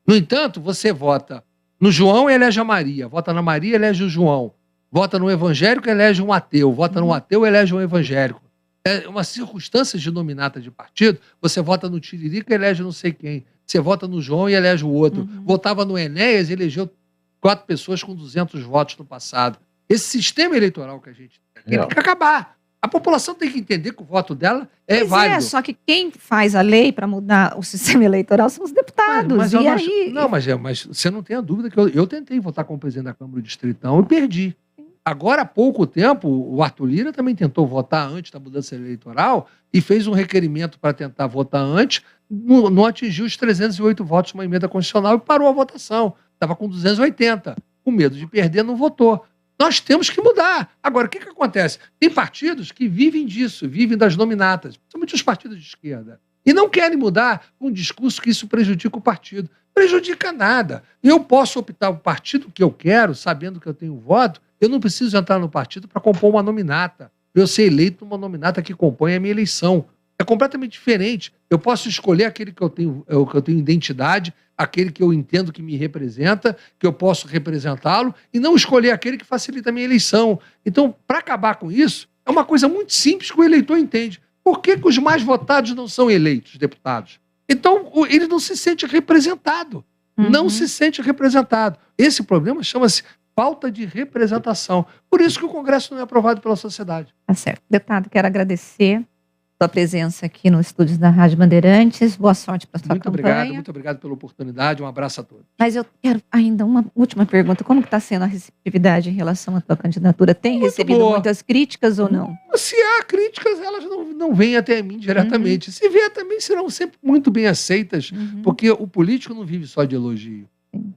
No entanto, você vota no João e elege a Maria, vota na Maria e elege o João, vota no evangélico e elege um ateu, vota no ateu e elege um evangélico. É uma circunstância de nominata de partido, você vota no Tiririca e elege não sei quem, você vota no João e elege o outro. Votava no Enéas e elegeu 4 pessoas com 200 votos no passado. Esse sistema eleitoral que a gente tem que acabar. A população tem que entender que o voto dela é válido. Só que quem faz a lei para mudar o sistema eleitoral são os deputados. Mas você não tem a dúvida que eu tentei votar como presidente da Câmara do Distritão e perdi. Agora, há pouco tempo, o Arthur Lira também tentou votar antes da mudança eleitoral e fez um requerimento para tentar votar antes, não atingiu os 308 votos numa emenda constitucional e parou a votação. Estava com 280. Com medo de perder, não votou. Nós temos que mudar. Agora, o que acontece? Tem partidos que vivem disso, vivem das nominatas, principalmente os partidos de esquerda, e não querem mudar um discurso que isso prejudica o partido. Prejudica nada. Eu posso optar o partido que eu quero, sabendo que eu tenho voto. Eu não preciso entrar no partido para compor uma nominata. Eu ser eleito numa nominata que compõe a minha eleição. É completamente diferente. Eu posso escolher aquele que eu tenho identidade, aquele que eu entendo que me representa, que eu posso representá-lo, e não escolher aquele que facilita a minha eleição. Então, para acabar com isso, é uma coisa muito simples que o eleitor entende. Por que os mais votados não são eleitos, deputados? Então, ele não se sente representado. Não se sente representado. Esse problema chama-se falta de representação. Por isso que o Congresso não é aprovado pela sociedade. Tá certo. Deputado, quero agradecer sua presença aqui nos estúdios da Rádio Bandeirantes. Boa sorte para a sua campanha. Muito obrigado pela oportunidade. Um abraço a todos. Mas eu quero ainda uma última pergunta. Como está sendo a receptividade em relação à tua candidatura? Tem recebido muitas críticas ou não? Se há críticas, elas não vêm até mim diretamente. Se vier também, serão sempre muito bem aceitas, porque o político não vive só de elogio.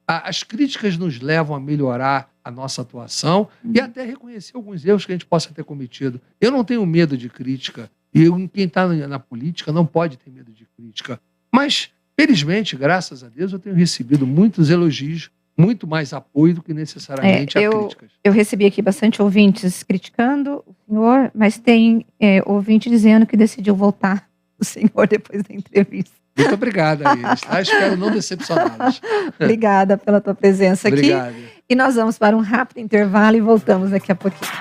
As críticas nos levam a melhorar a nossa atuação e até reconhecer alguns erros que a gente possa ter cometido. Eu não tenho medo de crítica. E quem está na política não pode ter medo de crítica. Mas, felizmente, graças a Deus, eu tenho recebido muitos elogios, muito mais apoio do que necessariamente a críticas. Eu recebi aqui bastante ouvintes criticando o senhor, mas tem ouvinte dizendo que decidiu votar o senhor depois da entrevista. Muito obrigado a eles, tá? Espero não decepcioná-los. Obrigada pela tua presença aqui. Obrigado. E nós vamos para um rápido intervalo e voltamos daqui a pouquinho.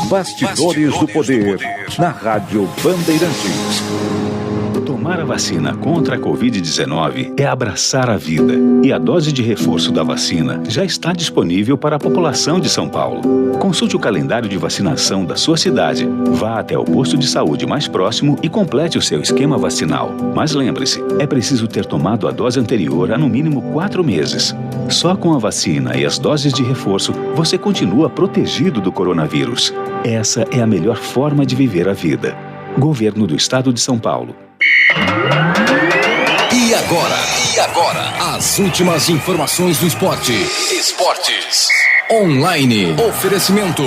Bastidores do Poder, na Rádio Bandeirantes. Tomar a vacina contra a Covid-19 é abraçar a vida. E a dose de reforço da vacina já está disponível para a população de São Paulo. Consulte o calendário de vacinação da sua cidade. Vá até o posto de saúde mais próximo e complete o seu esquema vacinal. Mas lembre-se, é preciso ter tomado a dose anterior há no mínimo 4 meses. Só com a vacina e as doses de reforço, você continua protegido do coronavírus. Essa é a melhor forma de viver a vida. Governo do Estado de São Paulo. E E agora? As últimas informações do esporte. Esportes Online. Oferecimento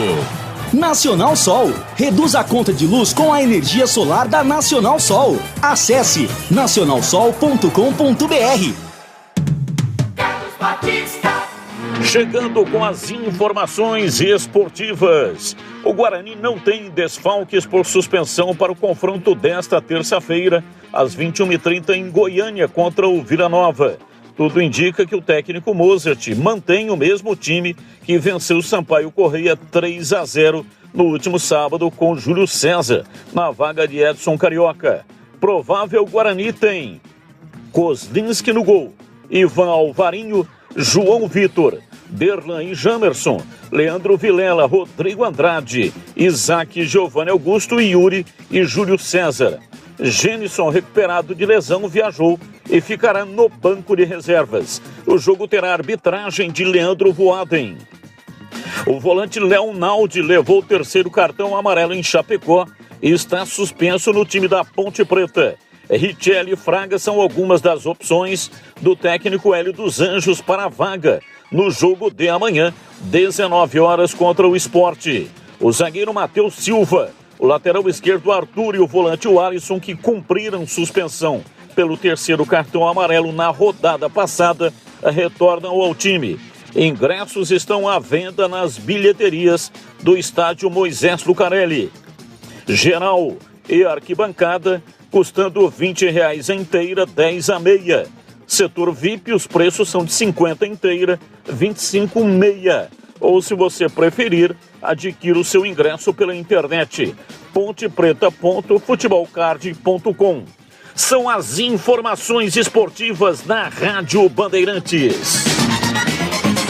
Nacional Sol. Reduz a conta de luz com a energia solar da Nacional Sol. Acesse nacionalsol.com.br. Chegando com as informações esportivas. O Guarani não tem desfalques por suspensão para o confronto desta terça-feira, às 21h30 em Goiânia, contra o Vila Nova. Tudo indica que o técnico Mozart mantém o mesmo time que venceu o Sampaio Corrêa 3-0 no último sábado com Júlio César, na vaga de Edson Carioca. Provável Guarani tem Kozlinski no gol, Ivan Alvarinho, João Vitor, Derlan e Jamerson, Leandro Vilela, Rodrigo Andrade, Isaac, Giovanni Augusto, Yuri e Júlio César. Gênison, recuperado de lesão, viajou e ficará no banco de reservas. O jogo terá arbitragem de Leandro Voaden. O volante Léo Naldi levou o terceiro cartão amarelo em Chapecó e está suspenso no time da Ponte Preta. Richelli e Fraga são algumas das opções do técnico Hélio dos Anjos para a vaga no jogo de amanhã, 19 horas, contra o Sport. O zagueiro Matheus Silva, o lateral esquerdo Arthur e o volante Alisson, que cumpriram suspensão pelo terceiro cartão amarelo na rodada passada, retornam ao time. Ingressos estão à venda nas bilheterias do estádio Moisés Lucarelli. Geral e arquibancada custando R$20 a inteira, 10 a meia. Setor VIP, os preços são de 50 inteira, 25 meia. Ou, se você preferir, adquira o seu ingresso pela internet. pontepreta.futebolcard.com. São as informações esportivas na Rádio Bandeirantes.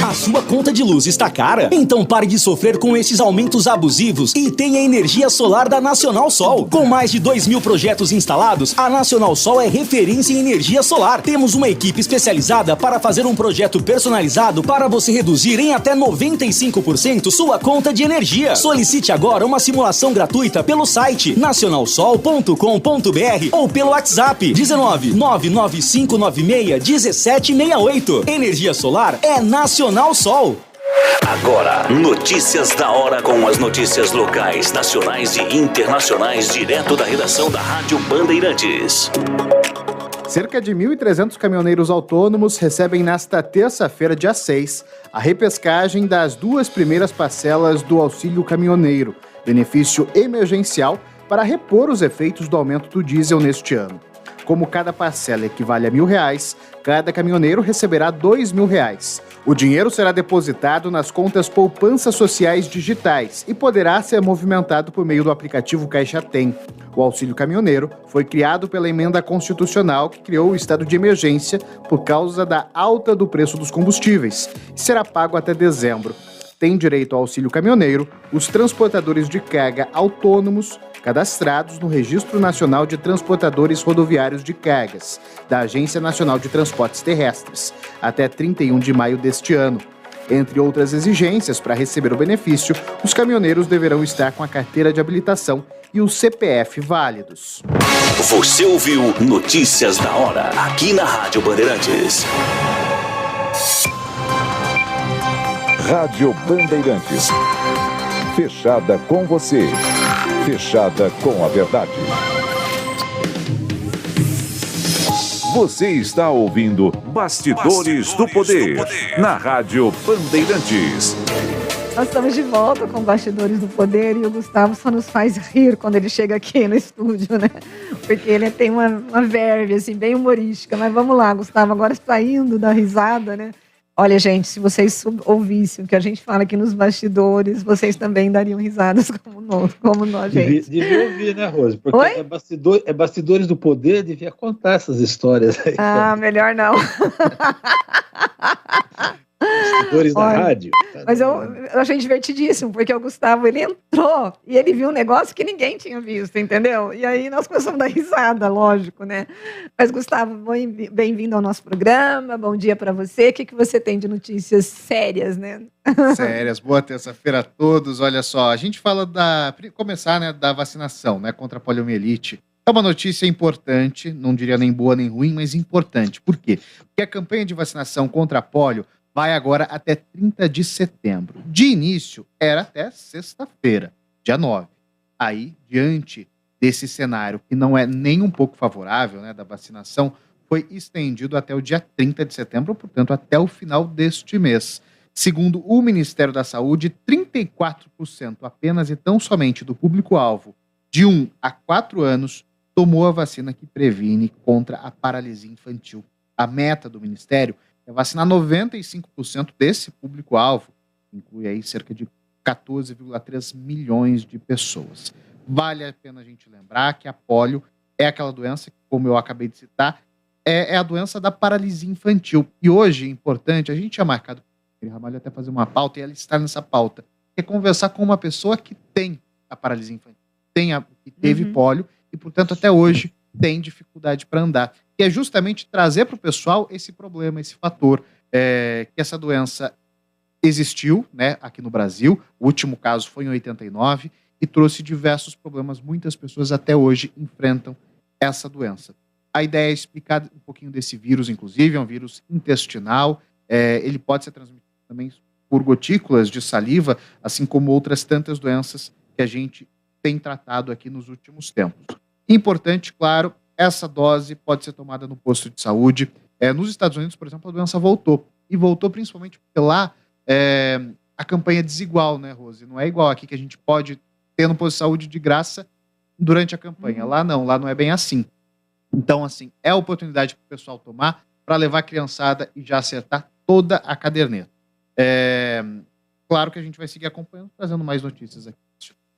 A sua conta de luz está cara? Então pare de sofrer com esses aumentos abusivos e tenha energia solar da Nacional Sol. Com mais de 2.000 projetos instalados, a Nacional Sol é referência em energia solar. Temos uma equipe especializada para fazer um projeto personalizado para você reduzir em até 95% sua conta de energia. Solicite agora uma simulação gratuita pelo site nacionalsol.com.br ou pelo WhatsApp 19 99596 1768. Energia solar é Nacional Sol. Agora, notícias da hora com as notícias locais, nacionais e internacionais, direto da redação da Rádio Bandeirantes. Cerca de 1.300 caminhoneiros autônomos recebem nesta terça-feira, dia 6, a repescagem das 2 primeiras parcelas do auxílio caminhoneiro, benefício emergencial para repor os efeitos do aumento do diesel neste ano. Como cada parcela equivale a R$1.000, cada caminhoneiro receberá R$2.000. O dinheiro será depositado nas contas poupanças sociais digitais e poderá ser movimentado por meio do aplicativo Caixa Tem. O auxílio caminhoneiro foi criado pela emenda constitucional que criou o estado de emergência por causa da alta do preço dos combustíveis e será pago até dezembro. Tem direito ao auxílio caminhoneiro os transportadores de carga autônomos cadastrados no Registro Nacional de Transportadores Rodoviários de Cargas, da Agência Nacional de Transportes Terrestres, até 31 de maio deste ano. Entre outras exigências para receber o benefício, os caminhoneiros deverão estar com a carteira de habilitação e o CPF válidos. Você ouviu Notícias da Hora, aqui na Rádio Bandeirantes. Rádio Bandeirantes. Fechada com você. Fechada com a verdade. Você está ouvindo Bastidores do Poder, na Rádio Bandeirantes. Nós estamos de volta com Bastidores do Poder e o Gustavo só nos faz rir quando ele chega aqui no estúdio, né? Porque ele tem uma verve, assim, bem humorística. Mas vamos lá, Gustavo, agora saindo da risada, né? Olha, gente, se vocês ouvissem o que a gente fala aqui nos bastidores, vocês também dariam risadas como nós, gente. Devia ouvir, né, Rose? Porque é bastidores do poder, devia contar essas histórias aí. Ah, melhor não. Bastidores da rádio. Mas eu achei divertidíssimo, porque o Gustavo, ele entrou e ele viu um negócio que ninguém tinha visto, entendeu? E aí nós começamos a dar risada, lógico, né? Mas, Gustavo, bem-vindo ao nosso programa, bom dia para você. O que você tem de notícias sérias, né? Sérias, boa terça-feira a todos. Olha só, a gente fala começar, né, da vacinação, né, contra a poliomielite. É uma notícia importante, não diria nem boa nem ruim, mas importante. Por quê? Porque a campanha de vacinação contra a polio vai agora até 30 de setembro. De início, era até sexta-feira, dia 9. Aí, diante desse cenário que não é nem um pouco favorável, né, da vacinação, foi estendido até o dia 30 de setembro, portanto, até o final deste mês. Segundo o Ministério da Saúde, 34% apenas e tão somente do público-alvo de 1 a 4 anos tomou a vacina que previne contra a paralisia infantil. A meta do Ministério é vacinar 95% desse público-alvo, que inclui aí cerca de 14,3 milhões de pessoas. Vale a pena a gente lembrar que a polio é aquela doença que, como eu acabei de citar, é a doença da paralisia infantil. E hoje, é importante, a gente tinha marcado com o Ramalho até fazer uma pauta, e ela está nessa pauta, que é conversar com uma pessoa que tem a paralisia infantil, que teve polio, e, portanto, até hoje tem dificuldade para andar. Que é justamente trazer para o pessoal esse problema, esse fator, que essa doença existiu, né, aqui no Brasil. O último caso foi em 89 e trouxe diversos problemas. Muitas pessoas até hoje enfrentam essa doença. A ideia é explicar um pouquinho desse vírus, inclusive, é um vírus intestinal. Ele pode ser transmitido também por gotículas de saliva, assim como outras tantas doenças que a gente tem tratado aqui nos últimos tempos. Importante, claro, essa dose pode ser tomada no posto de saúde. Nos Estados Unidos, por exemplo, a doença voltou. E voltou principalmente porque lá a campanha é desigual, né, Rose? Não é igual aqui que a gente pode ter no posto de saúde de graça durante a campanha. Lá não é bem assim. Então, assim, é a oportunidade para o pessoal tomar para levar a criançada e já acertar toda a caderneta. Claro que a gente vai seguir acompanhando, trazendo mais notícias aqui.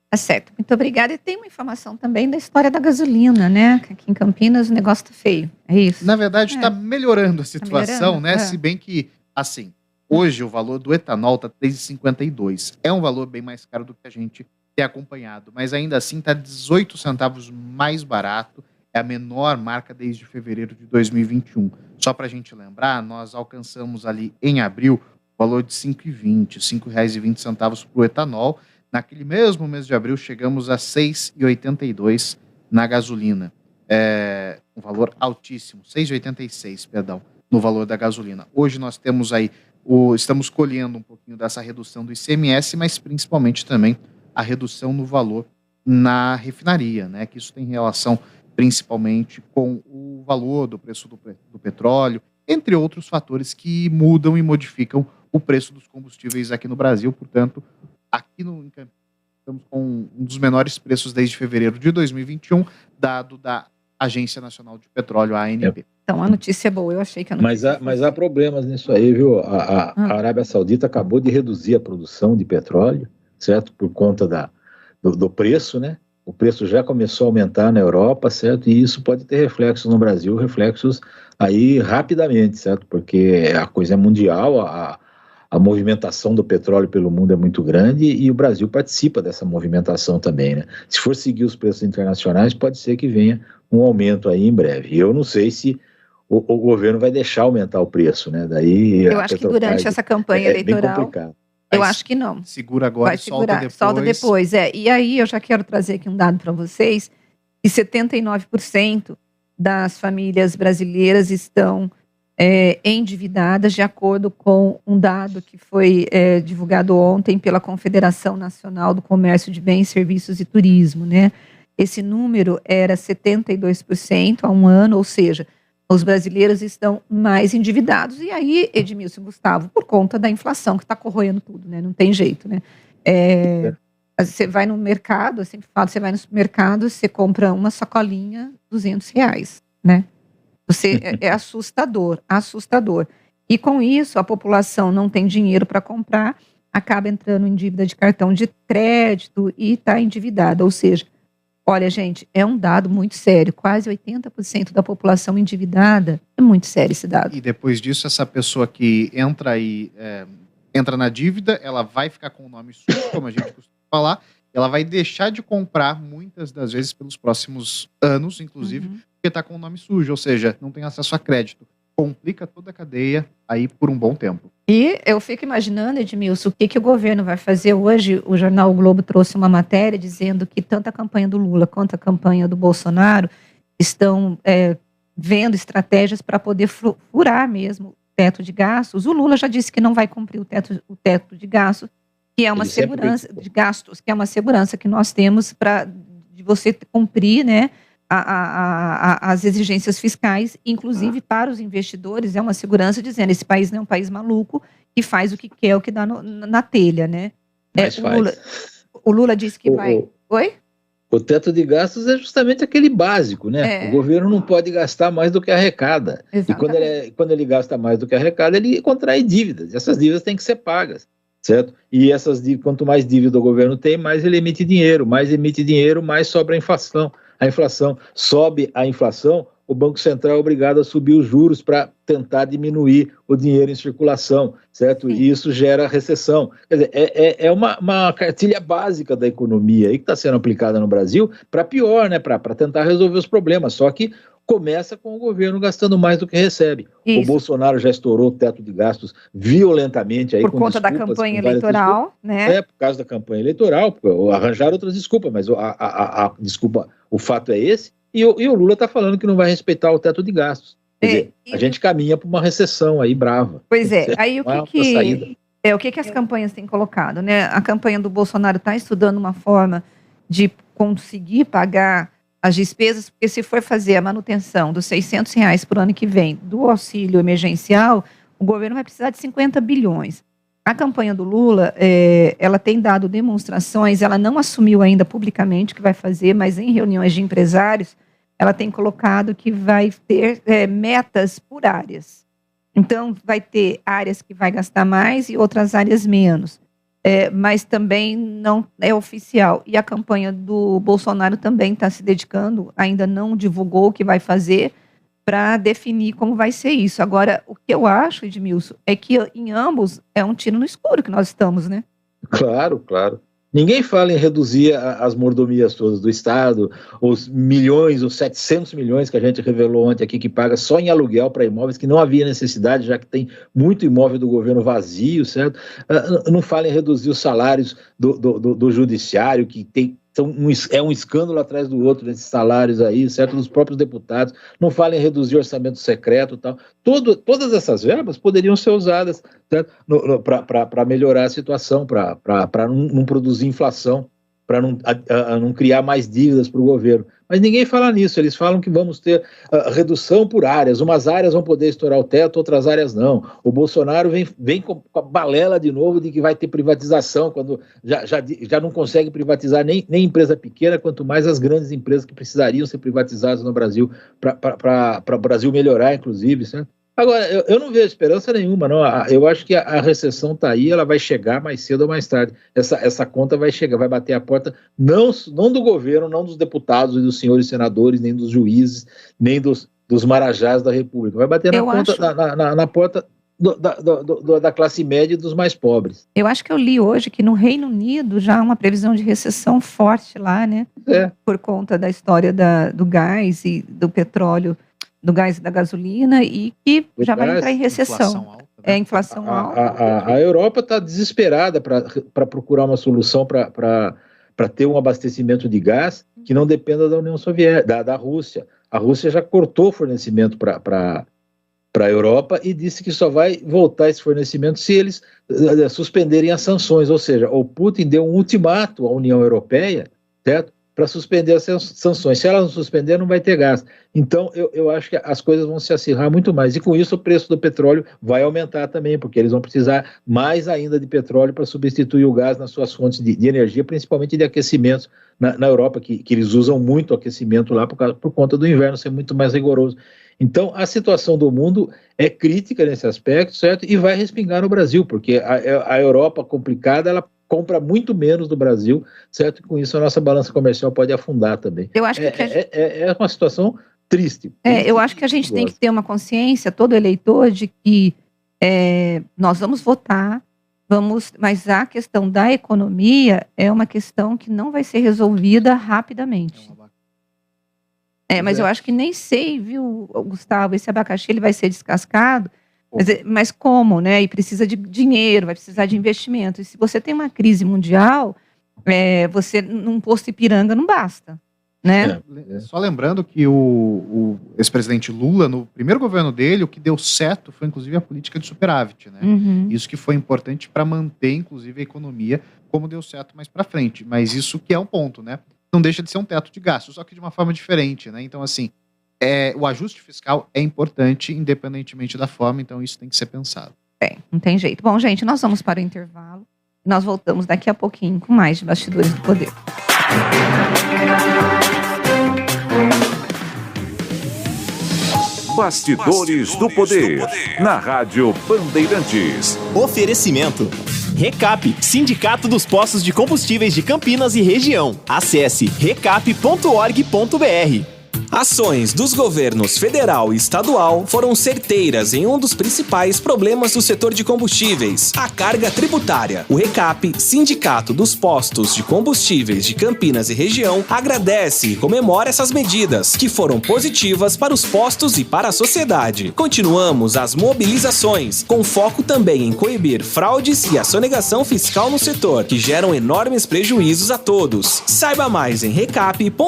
Tá certo, muito obrigada. E tem uma informação também da história da gasolina, né? Que aqui em Campinas o negócio tá feio, é isso? Na verdade, está melhorando a situação, né? Se bem que, assim, hoje o valor do etanol está R$ 3,52. É um valor bem mais caro do que a gente tem acompanhado, mas ainda assim está 18 centavos mais barato. É a menor marca desde fevereiro de 2021. Só para a gente lembrar, nós alcançamos ali em abril o valor de R$ 5,20, R$ 5,20 para o etanol. Naquele mesmo mês de abril, chegamos a R$ 6,82 na gasolina. Um valor altíssimo, R$ 6,86, perdão, no valor da gasolina. Hoje nós temos aí, estamos colhendo um pouquinho dessa redução do ICMS, mas principalmente também a redução no valor na refinaria, né? Que isso tem relação principalmente com o valor do preço do petróleo, entre outros fatores que mudam e modificam o preço dos combustíveis aqui no Brasil. Portanto, aqui no Campinas estamos com um dos menores preços desde fevereiro de 2021, dado da Agência Nacional de Petróleo, a ANP. Então, a notícia é boa, eu achei que a notícia... Mas há problemas nisso aí, viu? A Arábia Saudita acabou de reduzir a produção de petróleo, certo? Por conta do preço, né? O preço já começou a aumentar na Europa, certo? E isso pode ter reflexos no Brasil, reflexos aí rapidamente, certo? Porque a coisa é mundial, a movimentação do petróleo pelo mundo é muito grande e o Brasil participa dessa movimentação também, né? Se for seguir os preços internacionais, pode ser que venha um aumento aí em breve. Eu não sei se o governo vai deixar aumentar o preço, né? Daí eu acho que durante essa campanha eleitoral... bem complicado. Eu acho que não. Segura agora e solta depois. E aí eu já quero trazer aqui um dado para vocês, que 79% das famílias brasileiras estão endividadas, de acordo com um dado que foi divulgado ontem pela Confederação Nacional do Comércio de Bens, Serviços e Turismo, né? Esse número era 72% há um ano, ou seja, os brasileiros estão mais endividados. E aí, Edmilson e Gustavo, por conta da inflação que está corroendo tudo, né? Não tem jeito, né? Você vai no mercado, eu sempre falo, você vai no supermercado, você compra uma sacolinha, R$200, né? É assustador, assustador. E com isso, a população não tem dinheiro para comprar, acaba entrando em dívida de cartão de crédito e está endividada. Ou seja, olha, gente, é um dado muito sério. Quase 80% da população endividada. É muito sério esse dado. E depois disso, essa pessoa que entra na dívida, ela vai ficar com o nome sujo, como a gente costuma falar, ela vai deixar de comprar muitas das vezes pelos próximos anos, inclusive, porque está com o nome sujo, ou seja, não tem acesso a crédito. complica toda a cadeia aí por um bom tempo. E eu fico imaginando, Edmilson, o que o governo vai fazer hoje. O jornal O Globo trouxe uma matéria dizendo que tanto a campanha do Lula quanto a campanha do Bolsonaro estão vendo estratégias para poder furar mesmo o teto de gastos. O Lula já disse que não vai cumprir o teto de gastos, que é uma segurança de gastos, que é uma segurança que nós temos de você cumprir, né, as exigências fiscais, inclusive para os investidores, é uma segurança dizendo, esse país não é um país maluco que faz o que quer, o que dá na telha, né? O Lula disse que vai... Oi? O teto de gastos é justamente aquele básico, né? O governo não pode gastar mais do que arrecada. Exatamente. E quando ele gasta mais do que arrecada, ele contrai dívidas. Essas dívidas têm que ser pagas, certo? E quanto mais dívida o governo tem, mais ele emite dinheiro. Mais emite dinheiro, mais sobra a inflação. A inflação sobe, o Banco Central é obrigado a subir os juros para tentar diminuir o dinheiro em circulação, certo? E isso gera recessão. Quer dizer, é uma cartilha básica da economia aí que está sendo aplicada no Brasil para pior, né? Para tentar resolver os problemas. Só que começa com o governo gastando mais do que recebe. Isso. O Bolsonaro já estourou o teto de gastos violentamente. Aí, por conta da campanha eleitoral, né? Por causa da campanha eleitoral, arranjaram outras desculpas, mas a desculpa, o fato é esse. E o Lula está falando que não vai respeitar o teto de gastos. Quer dizer, a gente caminha para uma recessão aí brava. Pois é, aí o que as campanhas têm colocado, né? A campanha do Bolsonaro está estudando uma forma de conseguir pagar as despesas, porque se for fazer a manutenção dos R$600 por ano que vem do auxílio emergencial, o governo vai precisar de 50 bilhões. A campanha do Lula, ela tem dado demonstrações, ela não assumiu ainda publicamente o que vai fazer, mas em reuniões de empresários, ela tem colocado que vai ter metas por áreas. Então, vai ter áreas que vai gastar mais e outras áreas menos. Mas também não é oficial. E a campanha do Bolsonaro também está se dedicando, ainda não divulgou o que vai fazer para definir como vai ser isso. Agora, o que eu acho, Edmilson, é que em ambos é um tiro no escuro que nós estamos, né? Claro, claro. Ninguém fala em reduzir as mordomias todas do Estado, os 700 milhões que a gente revelou ontem aqui, que paga só em aluguel para imóveis, que não havia necessidade, já que tem muito imóvel do governo vazio, certo? Não fala em reduzir os salários do judiciário, que é um escândalo atrás do outro nesses salários aí, certo? Dos próprios deputados. Não fala em reduzir o orçamento secreto e tal. Todas essas verbas poderiam ser usadas para melhorar a situação, para não produzir inflação, para não criar mais dívidas para o governo. Mas ninguém fala nisso. Eles falam que vamos ter redução por áreas. Umas áreas vão poder estourar o teto, outras áreas não. O Bolsonaro vem com a balela de novo de que vai ter privatização, quando já não consegue privatizar nem empresa pequena, quanto mais as grandes empresas que precisariam ser privatizadas no Brasil, para o Brasil melhorar, inclusive, certo? Agora, eu não vejo esperança nenhuma, não. Eu acho que a recessão está aí, ela vai chegar mais cedo ou mais tarde. Essa conta vai chegar, vai bater a porta, não do governo, não dos deputados e dos senhores senadores, nem dos juízes, nem dos marajás da República. Vai bater na porta da classe média e dos mais pobres. Eu acho que eu li hoje que no Reino Unido já há uma previsão de recessão forte lá, né? Por conta da história do gás e do petróleo, do gás e da gasolina, e que já vai entrar em recessão. Inflação alta. A Europa está desesperada para procurar uma solução para ter um abastecimento de gás que não dependa da União Soviética, da Rússia. A Rússia já cortou o fornecimento para a Europa e disse que só vai voltar esse fornecimento se eles suspenderem as sanções. Ou seja, o Putin deu um ultimato à União Europeia, certo? Para suspender as sanções. Se ela não suspender, não vai ter gás. Então, eu acho que as coisas vão se acirrar muito mais. E com isso, o preço do petróleo vai aumentar também, porque eles vão precisar mais ainda de petróleo para substituir o gás nas suas fontes de energia, principalmente de aquecimentos na Europa, que eles usam muito aquecimento lá por conta do inverno ser muito mais rigoroso. Então, a situação do mundo é crítica nesse aspecto, certo? E vai respingar no Brasil, porque a Europa complicada, ela compra muito menos do Brasil, certo? E com isso a nossa balança comercial pode afundar também. Eu acho que é uma situação triste. Eu acho que a gente tem que ter uma consciência, todo eleitor, de que nós vamos votar, mas a questão da economia é uma questão que não vai ser resolvida rapidamente. Mas eu acho que nem sei, viu, Gustavo, esse abacaxi ele vai ser descascado, mas como, né? E precisa de dinheiro, vai precisar de investimento. E se você tem uma crise mundial, você num posto Ipiranga não basta, né? Só lembrando que o ex-presidente Lula, no primeiro governo dele, o que deu certo foi inclusive a política de superávit, né? Isso que foi importante para manter inclusive a economia, como deu certo mais para frente. Mas isso que é um ponto, né? Não deixa de ser um teto de gastos, só que de uma forma diferente, né? Então, assim, o ajuste fiscal é importante, independentemente da forma, então isso tem que ser pensado. Não tem jeito. Bom, gente, nós vamos para o intervalo. Nós voltamos daqui a pouquinho com mais de Bastidores do Poder. Bastidores do Poder, na Rádio Bandeirantes. Oferecimento. Recap, Sindicato dos Postos de Combustíveis de Campinas e Região. Acesse recap.org.br. Ações dos governos federal e estadual foram certeiras em um dos principais problemas do setor de combustíveis, a carga tributária. O Recap, Sindicato dos Postos de Combustíveis de Campinas e Região, agradece e comemora essas medidas, que foram positivas para os postos e para a sociedade. Continuamos as mobilizações, com foco também em coibir fraudes e a sonegação fiscal no setor, que geram enormes prejuízos a todos. Saiba mais em recap.org.br.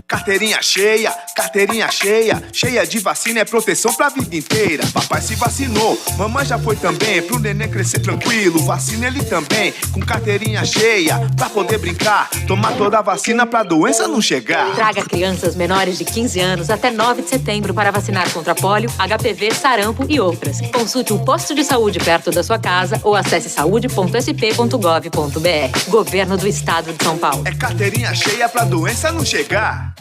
Carteirinha cheia, cheia de vacina é proteção pra vida inteira. Papai se vacinou, mamãe já foi também, pro neném crescer tranquilo, vacina ele também, com carteirinha cheia, pra poder brincar, tomar toda a vacina pra doença não chegar. Traga crianças menores de 15 anos até 9 de setembro para vacinar contra pólio, HPV, sarampo e outras. Consulte um posto de saúde perto da sua casa ou acesse saude.sp.gov.br. Governo do Estado de São Paulo. É carteirinha cheia pra doença não chegar.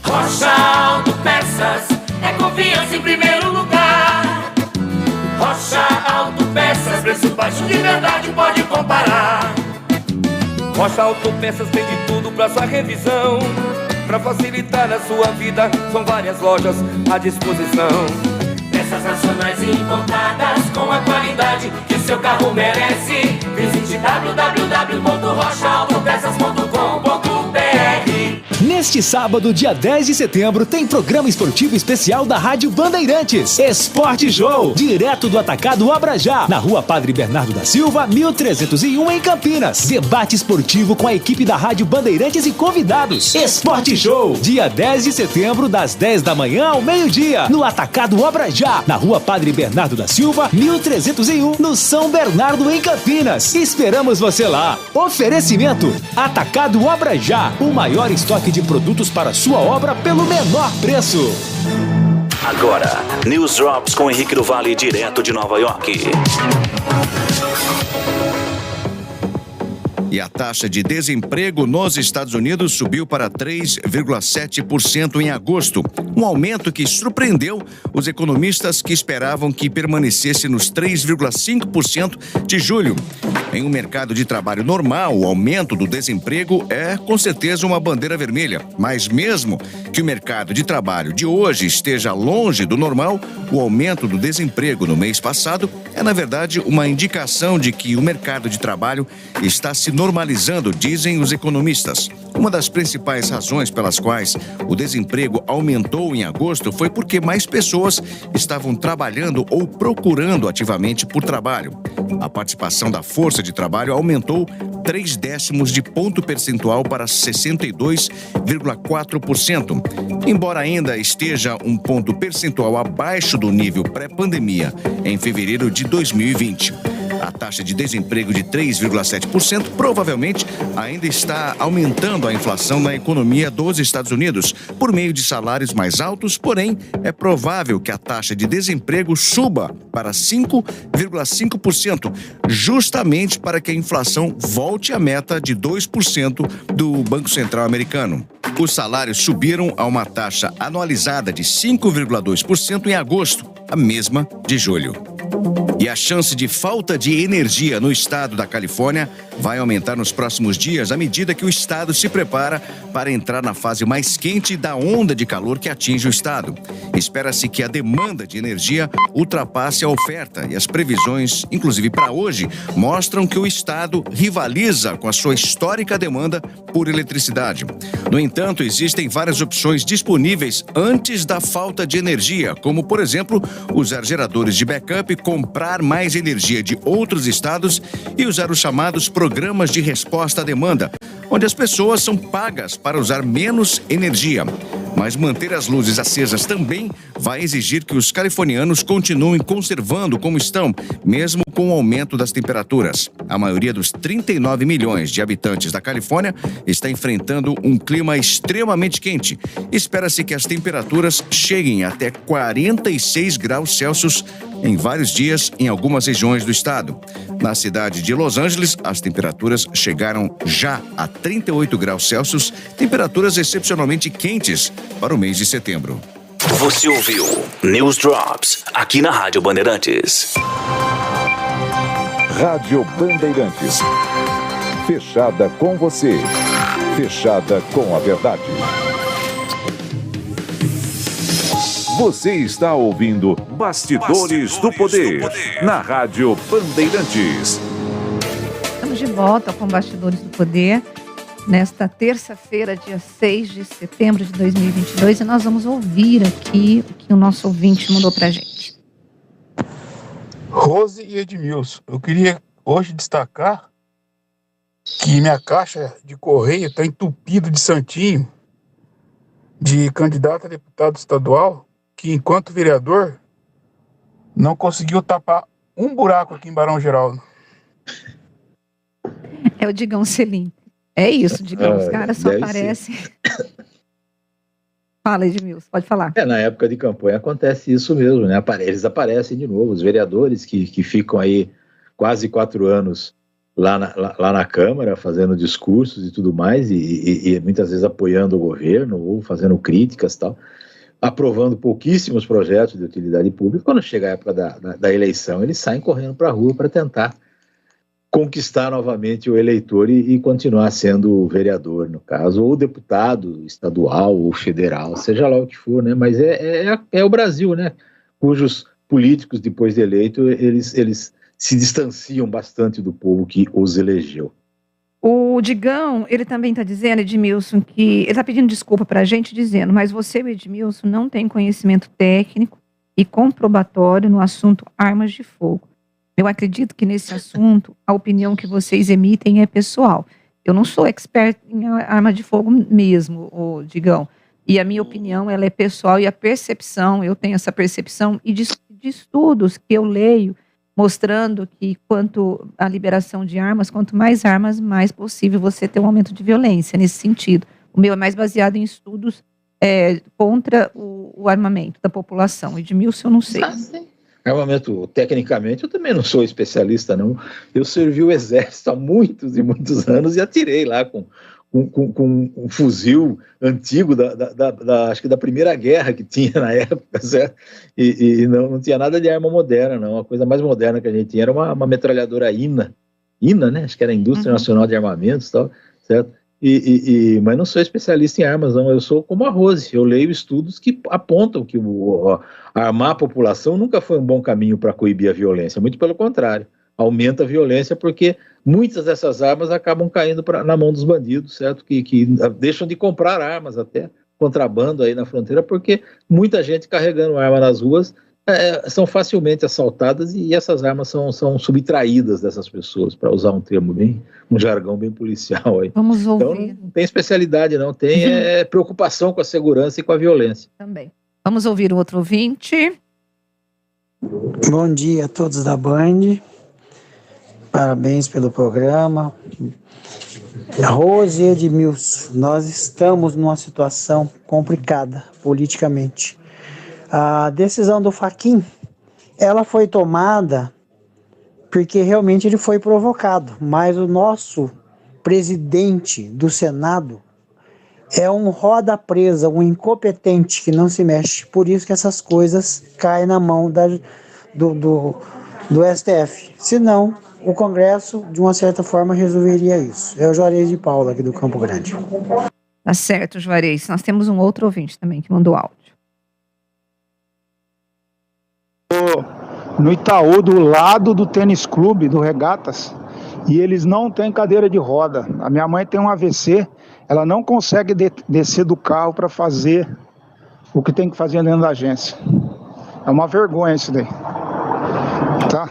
Rocha Autopeças é confiança em primeiro lugar. Rocha Autopeças, preço baixo de verdade, pode comparar. Rocha Autopeças tem de tudo pra sua revisão. Pra facilitar a sua vida, são várias lojas à disposição. Peças nacionais e importadas com a qualidade que o seu carro merece. Visite www.rochaautopeças.com.br. Neste sábado, dia 10 de setembro, tem programa esportivo especial da Rádio Bandeirantes. Esporte Show, direto do Atacado Abrajá, na Rua Padre Bernardo da Silva, 1301, em Campinas. Debate esportivo com a equipe da Rádio Bandeirantes e convidados. Esporte Show, dia 10 de setembro, das 10 da manhã ao meio-dia, no Atacado Abrajá, na Rua Padre Bernardo da Silva, 1301, no São Bernardo, em Campinas. Esperamos você lá. Oferecimento: Atacado Abrajá, o maior estoque de produtos para sua obra pelo menor preço. Agora, News Drops com Henrique do Vale, direto de Nova York. E a taxa de desemprego nos Estados Unidos subiu para 3,7% em agosto, um aumento que surpreendeu os economistas que esperavam que permanecesse nos 3,5% de julho. Em um mercado de trabalho normal, o aumento do desemprego é, com certeza, uma bandeira vermelha. Mas mesmo que o mercado de trabalho de hoje esteja longe do normal, o aumento do desemprego no mês passado é, na verdade, uma indicação de que o mercado de trabalho está se normalizando, dizem os economistas. Uma das principais razões pelas quais o desemprego aumentou em agosto foi porque mais pessoas estavam trabalhando ou procurando ativamente por trabalho. A participação da força de trabalho aumentou 0,3 de ponto percentual para 62,4%, embora ainda esteja um ponto percentual abaixo do nível pré-pandemia em fevereiro de 2020. A taxa de desemprego de 3,7% provavelmente ainda está aumentando a inflação na economia dos Estados Unidos por meio de salários mais altos, porém é provável que a taxa de desemprego suba para 5,5%, justamente para que a inflação volte à meta de 2% do Banco Central americano. Os salários subiram a uma taxa anualizada de 5,2% em agosto, a mesma de julho. E a chance de falta de energia no estado da Califórnia vai aumentar nos próximos dias à medida que o estado se prepara para entrar na fase mais quente da onda de calor que atinge o estado. Espera-se que a demanda de energia ultrapasse a oferta e as previsões, inclusive para hoje, mostram que o estado rivaliza com a sua histórica demanda por eletricidade. No entanto, existem várias opções disponíveis antes da falta de energia, como, por exemplo, usar geradores de backup, comprar mais energia de outros estados e usar os chamados programas de resposta à demanda, onde as pessoas são pagas para usar menos energia. Mas manter as luzes acesas também vai exigir que os californianos continuem conservando como estão, mesmo com o aumento das temperaturas. A maioria dos 39 milhões de habitantes da Califórnia está enfrentando um clima extremamente quente. Espera-se que as temperaturas cheguem até 46 graus Celsius em vários dias em algumas regiões do estado. Na cidade de Los Angeles, as temperaturas chegaram já a 38 graus Celsius, temperaturas excepcionalmente quentes para o mês de setembro. Você ouviu News Drops aqui na Rádio Bandeirantes. Rádio Bandeirantes. Fechada com você. Fechada com a verdade. Você está ouvindo Bastidores do Poder na Rádio Bandeirantes. Estamos de volta com Bastidores do Poder nesta terça-feira, dia 6 de setembro de 2022, e nós vamos ouvir aqui o que o nosso ouvinte mandou pra gente. Rose e Edmilson, eu queria hoje destacar que minha caixa de correio está entupida de santinho de candidato a deputado estadual que, enquanto vereador, não conseguiu tapar um buraco aqui em Barão Geraldo. É o Digão Selim. É isso, Digão, os caras só aparecem... Fala, Edmilson, pode falar. Na época de campanha acontece isso mesmo, né? Eles aparecem de novo, os vereadores que ficam aí quase 4 anos lá na Câmara, fazendo discursos e tudo mais, e muitas vezes apoiando o governo, ou fazendo críticas e tal, aprovando pouquíssimos projetos de utilidade pública. Quando chega a época da eleição, eles saem correndo para a rua para tentar conquistar novamente o eleitor e continuar sendo vereador, no caso, ou deputado estadual ou federal, seja lá o que for, né? Mas é o Brasil, né? Cujos políticos, depois de eleito, eles se distanciam bastante do povo que os elegeu. O Digão, ele também está dizendo, Edmilson, que ele está pedindo desculpa para a gente, dizendo, mas você, Edmilson, não tem conhecimento técnico e comprobatório no assunto armas de fogo. Eu acredito que nesse assunto, a opinião que vocês emitem é pessoal. Eu não sou expert em arma de fogo mesmo, Digão. E a minha opinião, ela é pessoal, e a percepção, eu tenho essa percepção, e de estudos que eu leio, mostrando que quanto a liberação de armas, quanto mais armas, mais possível você ter um aumento de violência nesse sentido. O meu é mais baseado em estudos contra o armamento da população. Edmilson, eu não sei. Armamento, tecnicamente, eu também não sou especialista, não. Eu servi o exército há muitos e muitos anos e atirei lá com um fuzil antigo acho que da Primeira Guerra que tinha na época, certo? E não tinha nada de arma moderna, não. A coisa mais moderna que a gente tinha era uma metralhadora INA, né? Acho que era a Indústria Nacional de Armamentos e tal, certo? Mas não sou especialista em armas, não. Eu sou como a Rose. Eu leio estudos que apontam que armar a população nunca foi um bom caminho para coibir a violência. Muito pelo contrário. Aumenta a violência porque muitas dessas armas acabam caindo na mão dos bandidos, certo? Que deixam de comprar armas, até contrabando aí na fronteira, porque muita gente carregando arma nas ruas são facilmente assaltadas e essas armas são subtraídas dessas pessoas, para usar um jargão bem policial aí. Vamos ouvir. Então não tem especialidade, não. Tem preocupação com a segurança e com a violência. Também. Vamos ouvir o outro ouvinte. Bom dia a todos da Band. Parabéns pelo programa. Rose e Edmilson, nós estamos numa situação complicada politicamente. A decisão do Fachin, ela foi tomada porque realmente ele foi provocado, mas o nosso presidente do Senado é um roda presa, um incompetente que não se mexe, por isso que essas coisas caem na mão do STF. Se não, o Congresso, de uma certa forma, resolveria isso. É o Juarez de Paula, aqui do Campo Grande. Tá certo, Juarez. Nós temos um outro ouvinte também que mandou áudio. No Itaú, do lado do tênis clube, do Regatas, e eles não têm cadeira de roda. A minha mãe tem um AVC, ela não consegue descer do carro para fazer o que tem que fazer dentro da agência. É uma vergonha isso daí. Tá?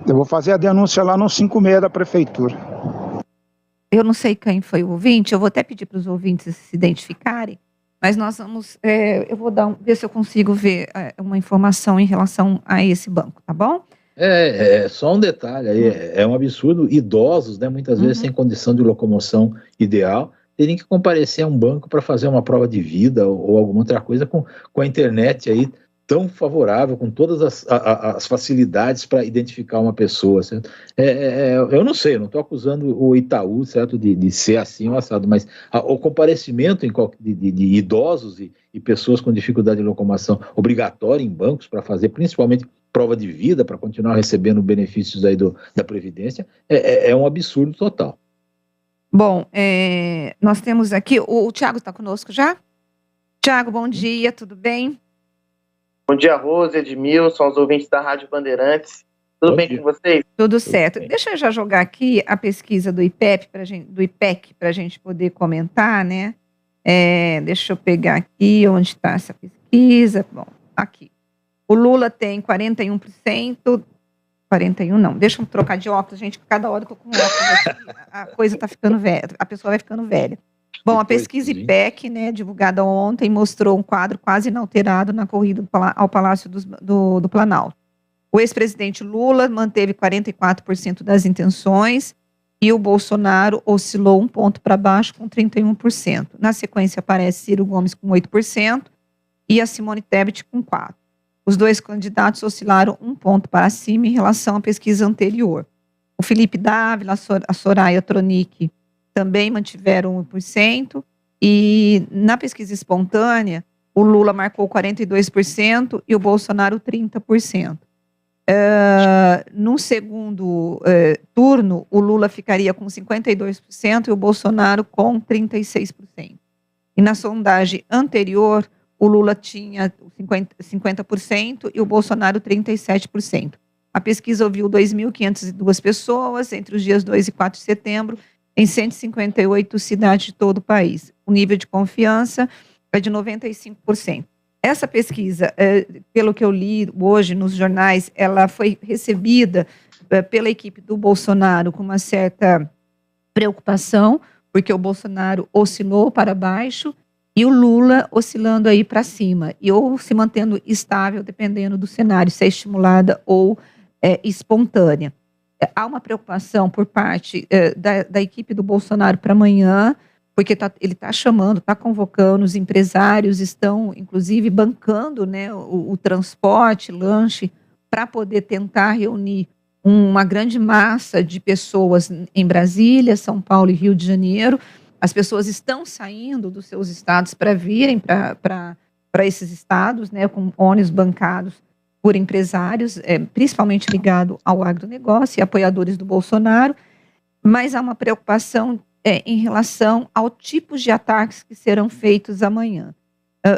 Eu vou fazer a denúncia lá no 56 da prefeitura. Eu não sei quem foi o ouvinte, eu vou até pedir para os ouvintes se identificarem, mas nós vamos, eu vou ver se eu consigo ver uma informação em relação a esse banco, tá bom? Só um detalhe aí, é um absurdo, idosos, né, muitas vezes sem condição de locomoção ideal, terem que comparecer a um banco para fazer uma prova de vida ou alguma outra coisa com a internet aí tão favorável, com todas as facilidades para identificar uma pessoa, certo? Eu não sei, eu não estou acusando o Itaú, certo, de ser assim ou assado, mas o comparecimento de idosos e pessoas com dificuldade de locomoção obrigatória em bancos para fazer, principalmente, prova de vida, para continuar recebendo benefícios aí da Previdência, é um absurdo total. Bom, nós temos aqui, o Thiago está conosco já? Thiago, bom dia, tudo bem? Bom dia, Rose, Edmilson, aos ouvintes da Rádio Bandeirantes. Tudo bem com vocês? Tudo certo. Deixa eu já jogar aqui a pesquisa do IPEC para a gente poder comentar, né? Deixa eu pegar aqui onde está essa pesquisa. Bom, aqui. O Lula tem 41%. 41 não. Deixa eu trocar de óculos, gente, porque cada hora eu tô com óculos aqui. A coisa tá ficando velha, a pessoa vai ficando velha. Bom, a pesquisa IPEC, né, divulgada ontem, mostrou um quadro quase inalterado na corrida ao Palácio do Planalto. O ex-presidente Lula manteve 44% das intenções e o Bolsonaro oscilou um ponto para baixo com 31%. Na sequência aparece Ciro Gomes com 8% e a Simone Tebet com 4%. Os dois candidatos oscilaram um ponto para cima em relação à pesquisa anterior. O Felipe Dávila, a Soraya Tronic também mantiveram 1%, e na pesquisa espontânea, o Lula marcou 42% e o Bolsonaro 30%. No segundo turno, o Lula ficaria com 52% e o Bolsonaro com 36%. E na sondagem anterior, o Lula tinha 50% e o Bolsonaro 37%. A pesquisa ouviu 2.502 pessoas entre os dias 2 e 4 de setembro, em 158 cidades de todo o país. O nível de confiança é de 95%. Essa pesquisa, pelo que eu li hoje nos jornais, ela foi recebida pela equipe do Bolsonaro com uma certa preocupação, porque o Bolsonaro oscilou para baixo e o Lula oscilando aí para cima, e ou se mantendo estável, dependendo do cenário, se é estimulada ou espontânea. Há uma preocupação por parte da equipe do Bolsonaro para amanhã, porque ele está chamando, está convocando, os empresários estão, inclusive, bancando, né, o transporte, lanche, para poder tentar reunir uma grande massa de pessoas em Brasília, São Paulo e Rio de Janeiro. As pessoas estão saindo dos seus estados para virem para esses estados, né, com ônibus bancados por empresários, principalmente ligado ao agronegócio e apoiadores do Bolsonaro, mas há uma preocupação em relação ao tipo de ataques que serão feitos amanhã.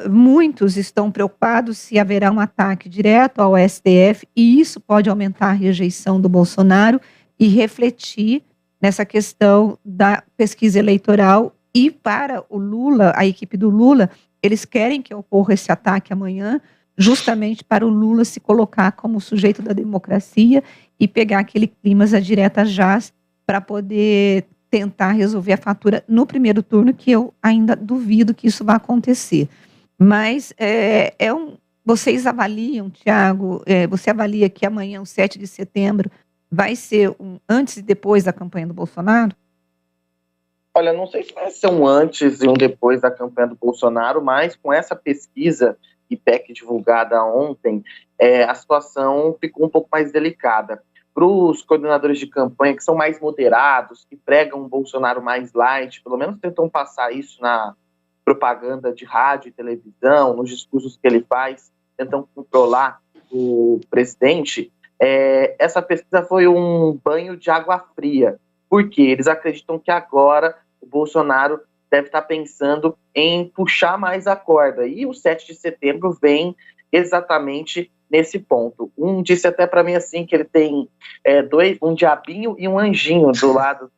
Muitos estão preocupados se haverá um ataque direto ao STF, e isso pode aumentar a rejeição do Bolsonaro e refletir nessa questão da pesquisa eleitoral. E para o Lula, a equipe do Lula, eles querem que ocorra esse ataque amanhã, justamente para o Lula se colocar como sujeito da democracia e pegar aquele clima da direta jaz para poder tentar resolver a fatura no primeiro turno, que eu ainda duvido que isso vá acontecer. Mas vocês avaliam, Thiago, você avalia que amanhã, o 7 de setembro, vai ser um antes e depois da campanha do Bolsonaro? Olha, não sei se vai ser um antes e um depois da campanha do Bolsonaro, mas com essa pesquisa IPEC divulgada ontem, a situação ficou um pouco mais delicada. Para os coordenadores de campanha que são mais moderados, que pregam um Bolsonaro mais light, pelo menos tentam passar isso na propaganda de rádio e televisão, nos discursos que ele faz, tentam controlar do presidente, essa pesquisa foi um banho de água fria, porque eles acreditam que agora o Bolsonaro deve estar pensando em puxar mais a corda, e o 7 de setembro vem exatamente nesse ponto. Um disse até para mim assim, que ele tem um diabinho e um anjinho do lado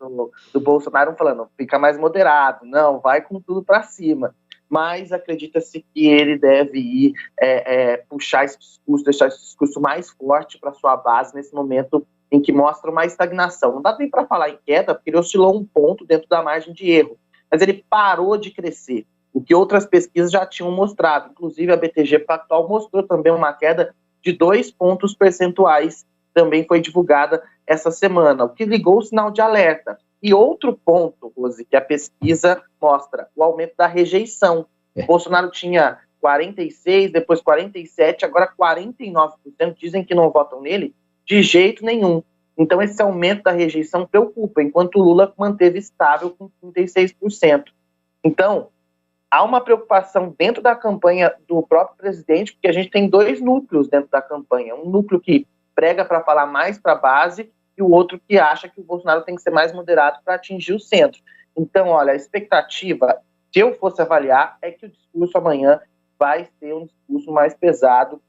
do Bolsonaro, falando, fica mais moderado, não, vai com tudo para cima. Mas acredita-se que ele deve ir puxar esse discurso, deixar esse discurso mais forte para sua base nesse momento em que mostra uma estagnação. Não dá nem para falar em queda, porque ele oscilou um ponto dentro da margem de erro, mas ele parou de crescer, o que outras pesquisas já tinham mostrado. Inclusive a BTG Pactual mostrou também uma queda de 2 pontos percentuais, também foi divulgada essa semana, o que ligou o sinal de alerta. E outro ponto, Rose, que a pesquisa mostra, o aumento da rejeição. O Bolsonaro tinha 46%, depois 47%, agora 49% dizem que não votam nele de jeito nenhum. Então esse aumento da rejeição preocupa, enquanto o Lula manteve estável com 36%. Então, há uma preocupação dentro da campanha do próprio presidente, porque a gente tem 2 núcleos dentro da campanha. Um núcleo que prega para falar mais para a base e o outro que acha que o Bolsonaro tem que ser mais moderado para atingir o centro. Então, olha, a expectativa, se eu fosse avaliar, é que o discurso amanhã vai ser um discurso mais pesado,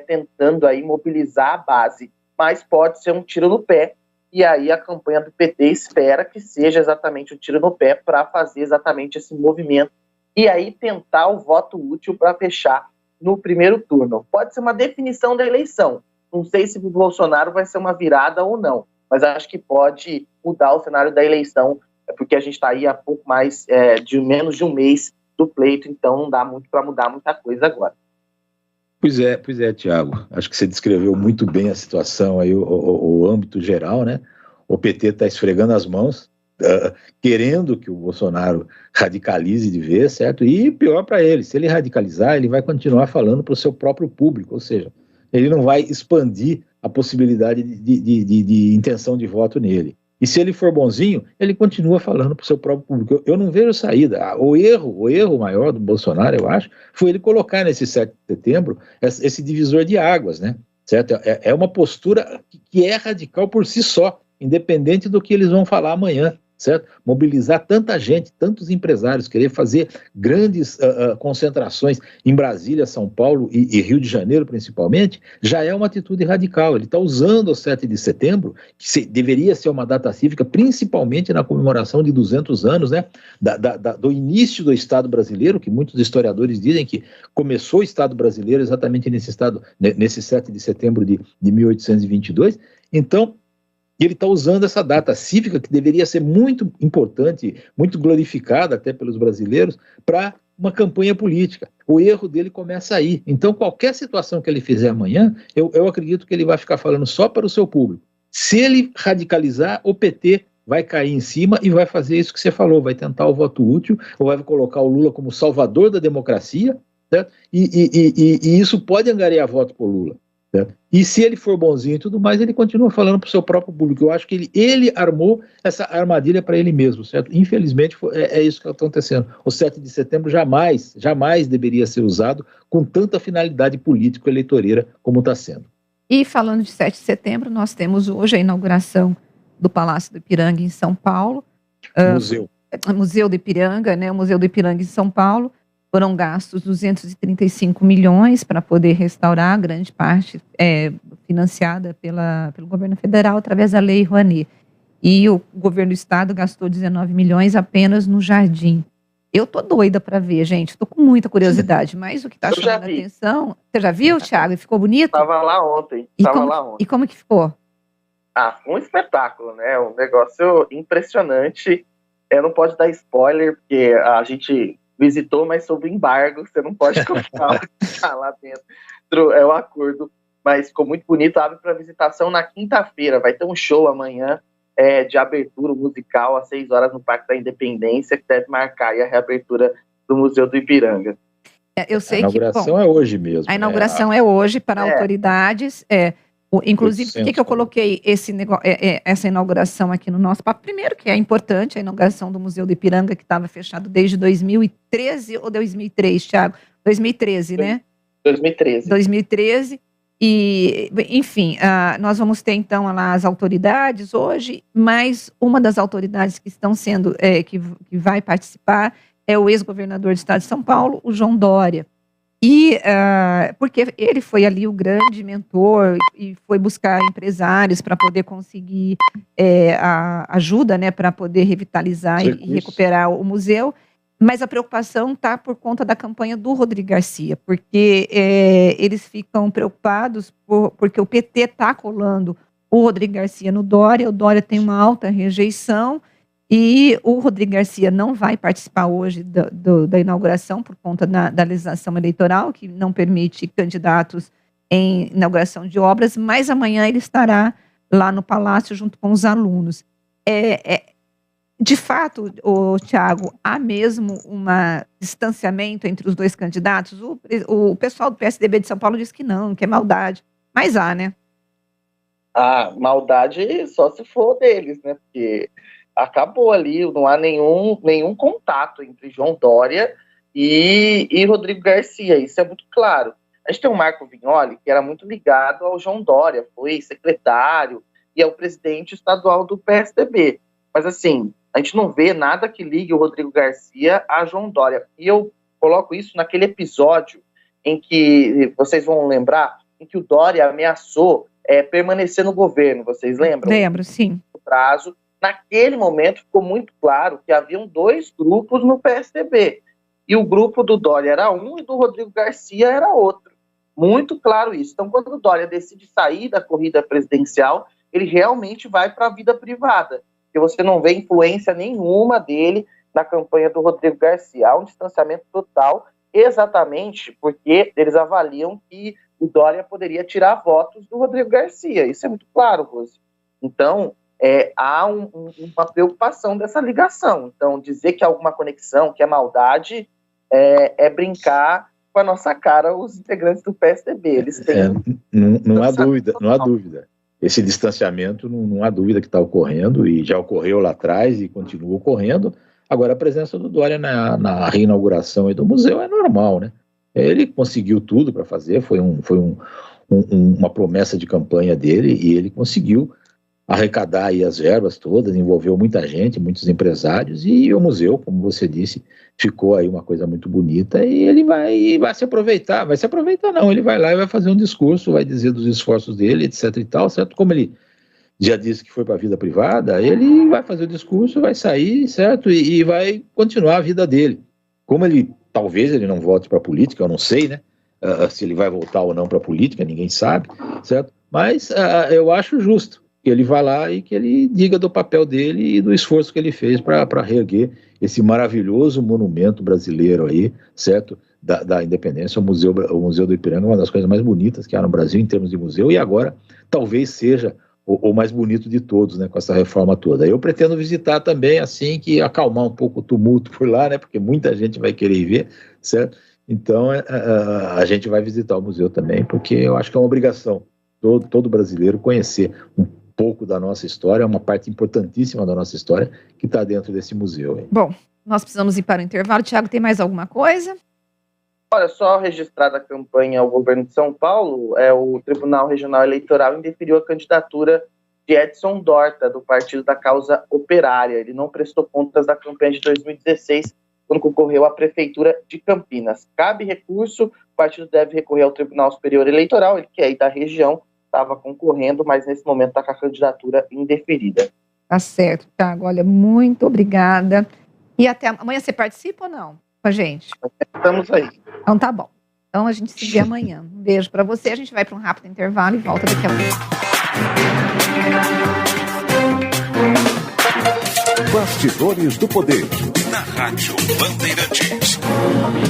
tentando aí mobilizar a base, mas pode ser um tiro no pé, e aí a campanha do PT espera que seja exatamente um tiro no pé para fazer exatamente esse movimento e aí tentar o voto útil para fechar no primeiro turno. Pode ser uma definição da eleição. Não sei se o Bolsonaro vai ser uma virada ou não, mas acho que pode mudar o cenário da eleição, porque a gente está aí há pouco mais de menos de um mês do pleito, então não dá muito para mudar muita coisa agora. Pois é, Tiago. Acho que você descreveu muito bem a situação aí, o âmbito geral, né? O PT está esfregando as mãos, querendo que o Bolsonaro radicalize de vez, certo? E pior para ele, se ele radicalizar, ele vai continuar falando para o seu próprio público, ou seja, ele não vai expandir a possibilidade de intenção de voto nele. E se ele for bonzinho, ele continua falando para o seu próprio público. Eu não vejo saída. O erro maior do Bolsonaro, eu acho, foi ele colocar nesse 7 de setembro esse divisor de águas, né? Certo? É uma postura que é radical por si só, independente do que eles vão falar amanhã. Certo? Mobilizar tanta gente, tantos empresários, querer fazer grandes concentrações em Brasília, São Paulo e Rio de Janeiro, principalmente, já é uma atitude radical. Ele está usando o 7 de setembro, que deveria ser uma data cívica, principalmente na comemoração de 200 anos, né, do início do Estado brasileiro, que muitos historiadores dizem que começou o Estado brasileiro exatamente nesse 7 de setembro de 1822. Então, e ele está usando essa data cívica, que deveria ser muito importante, muito glorificada até pelos brasileiros, para uma campanha política. O erro dele começa aí. Então, qualquer situação que ele fizer amanhã, eu acredito que ele vai ficar falando só para o seu público. Se ele radicalizar, o PT vai cair em cima e vai fazer isso que você falou, vai tentar o voto útil, ou vai colocar o Lula como salvador da democracia, certo? E isso pode angariar voto por Lula. Certo? E se ele for bonzinho e tudo mais, ele continua falando para o seu próprio público. Eu acho que ele armou essa armadilha para ele mesmo, certo? Infelizmente é isso que está acontecendo. O 7 de setembro jamais deveria ser usado com tanta finalidade político-eleitoreira como está sendo. E falando de 7 de setembro, nós temos hoje a inauguração do Palácio do Ipiranga em São Paulo. Museu do Ipiranga, né? O Museu do Ipiranga em São Paulo. Foram gastos 235 milhões para poder restaurar, grande parte financiada pelo governo federal através da Lei Rouanet. E o governo do estado gastou 19 milhões apenas no jardim. Eu tô doida para ver, gente, tô com muita curiosidade, mas o que está chamando a atenção... Você já viu, Thiago? Ficou bonito? Estava lá ontem. E como que ficou? Um espetáculo, né? Um negócio impressionante. Não pode dar spoiler, porque a gente visitou, mas sob embargo, você não pode contar o que está lá dentro. É um acordo, mas ficou muito bonito. Abre para visitação na quinta-feira. Vai ter um show amanhã de abertura musical às 6 horas no Parque da Independência, que deve marcar aí a reabertura do Museu do Ipiranga. Eu sei a inauguração é hoje mesmo. A inauguração é hoje para autoridades. Inclusive, por que eu coloquei essa inauguração aqui no nosso papo? Primeiro, que é importante a inauguração do Museu do Ipiranga, que estava fechado desde 2013 ou 2003, Thiago? 2013, né? 2013. E, enfim, nós vamos ter então lá as autoridades hoje, mas uma das autoridades que estão sendo, que vai participar é o ex-governador do estado de São Paulo, o João Dória. E porque ele foi ali o grande mentor e foi buscar empresários para poder conseguir a ajuda, né, para poder revitalizar e recuperar o museu. Mas a preocupação está por conta da campanha do Rodrigo Garcia, porque eles ficam preocupados porque o PT está colando o Rodrigo Garcia no Dória, o Dória tem uma alta rejeição e o Rodrigo Garcia não vai participar hoje da inauguração por conta da legislação eleitoral, que não permite candidatos em inauguração de obras, mas amanhã ele estará lá no Palácio junto com os alunos. De fato, Thiago, há mesmo um distanciamento entre os dois candidatos? O pessoal do PSDB de São Paulo diz que não, que é maldade. Mas há, né? Maldade só se for deles, né? Porque acabou ali, não há nenhum contato entre João Dória e Rodrigo Garcia. Isso é muito claro. A gente tem o Marco Vignoli, que era muito ligado ao João Dória, foi secretário e é o presidente estadual do PSDB. Mas, assim, a gente não vê nada que ligue o Rodrigo Garcia a João Dória. E eu coloco isso naquele episódio em que, vocês vão lembrar, em que o Dória ameaçou permanecer no governo. Vocês lembram? Lembro, sim. No prazo. Naquele momento ficou muito claro que haviam dois grupos no PSDB. E o grupo do Dória era um e do Rodrigo Garcia era outro. Muito claro isso. Então, quando o Dória decide sair da corrida presidencial, ele realmente vai para a vida privada. Porque você não vê influência nenhuma dele na campanha do Rodrigo Garcia. Há um distanciamento total, exatamente porque eles avaliam que o Dória poderia tirar votos do Rodrigo Garcia. Isso é muito claro, Rose. Então, há uma preocupação dessa ligação. Então, dizer que há alguma conexão, que é maldade, é brincar com a nossa cara os integrantes do PSDB. Eles têm não há dúvida, não há dúvida. Esse distanciamento, não há dúvida que está ocorrendo, e já ocorreu lá atrás e continua ocorrendo. Agora, a presença do Dória na reinauguração do museu é normal, né? Ele conseguiu tudo para fazer, foi uma promessa de campanha dele, e ele conseguiu arrecadar aí as verbas todas, envolveu muita gente, muitos empresários, e o museu, como você disse, ficou aí uma coisa muito bonita, e ele vai se aproveitar, ele vai lá e vai fazer um discurso, vai dizer dos esforços dele, etc e tal, certo? Como ele já disse que foi para a vida privada, ele vai fazer o discurso, vai sair, certo? E vai continuar a vida dele. Como talvez ele não volte para a política, eu não sei, né? Se ele vai voltar ou não para a política, ninguém sabe, certo? Mas eu acho justo que ele vá lá e que ele diga do papel dele e do esforço que ele fez para reerguer esse maravilhoso monumento brasileiro aí, certo? Da independência. O Museu do Ipiranga é uma das coisas mais bonitas que há no Brasil em termos de museu, e agora talvez seja o mais bonito de todos, né, com essa reforma toda. Eu pretendo visitar também, assim, que acalmar um pouco o tumulto por lá, né, porque muita gente vai querer ir ver, certo? Então a gente vai visitar o museu também, porque eu acho que é uma obrigação todo brasileiro conhecer um pouco da nossa história, uma parte importantíssima da nossa história que está dentro desse museu. Hein? Bom, nós precisamos ir para o intervalo. Thiago, tem mais alguma coisa? Olha, só registrada a campanha ao governo de São Paulo, o Tribunal Regional Eleitoral indeferiu a candidatura de Edson Dorta, do Partido da Causa Operária. Ele não prestou contas da campanha de 2016, quando concorreu à Prefeitura de Campinas. Cabe recurso, o partido deve recorrer ao Tribunal Superior Eleitoral, ele que é aí da região, estava concorrendo, mas nesse momento está com a candidatura indeferida. Tá certo, Thiago. Olha, muito obrigada. E até amanhã você participa ou não com a gente? Estamos aí. Então tá bom. Então a gente se vê amanhã. Um beijo para você. A gente vai para um rápido intervalo e volta daqui a pouco. Bastidores do Poder. Na Rádio Bandeirantes.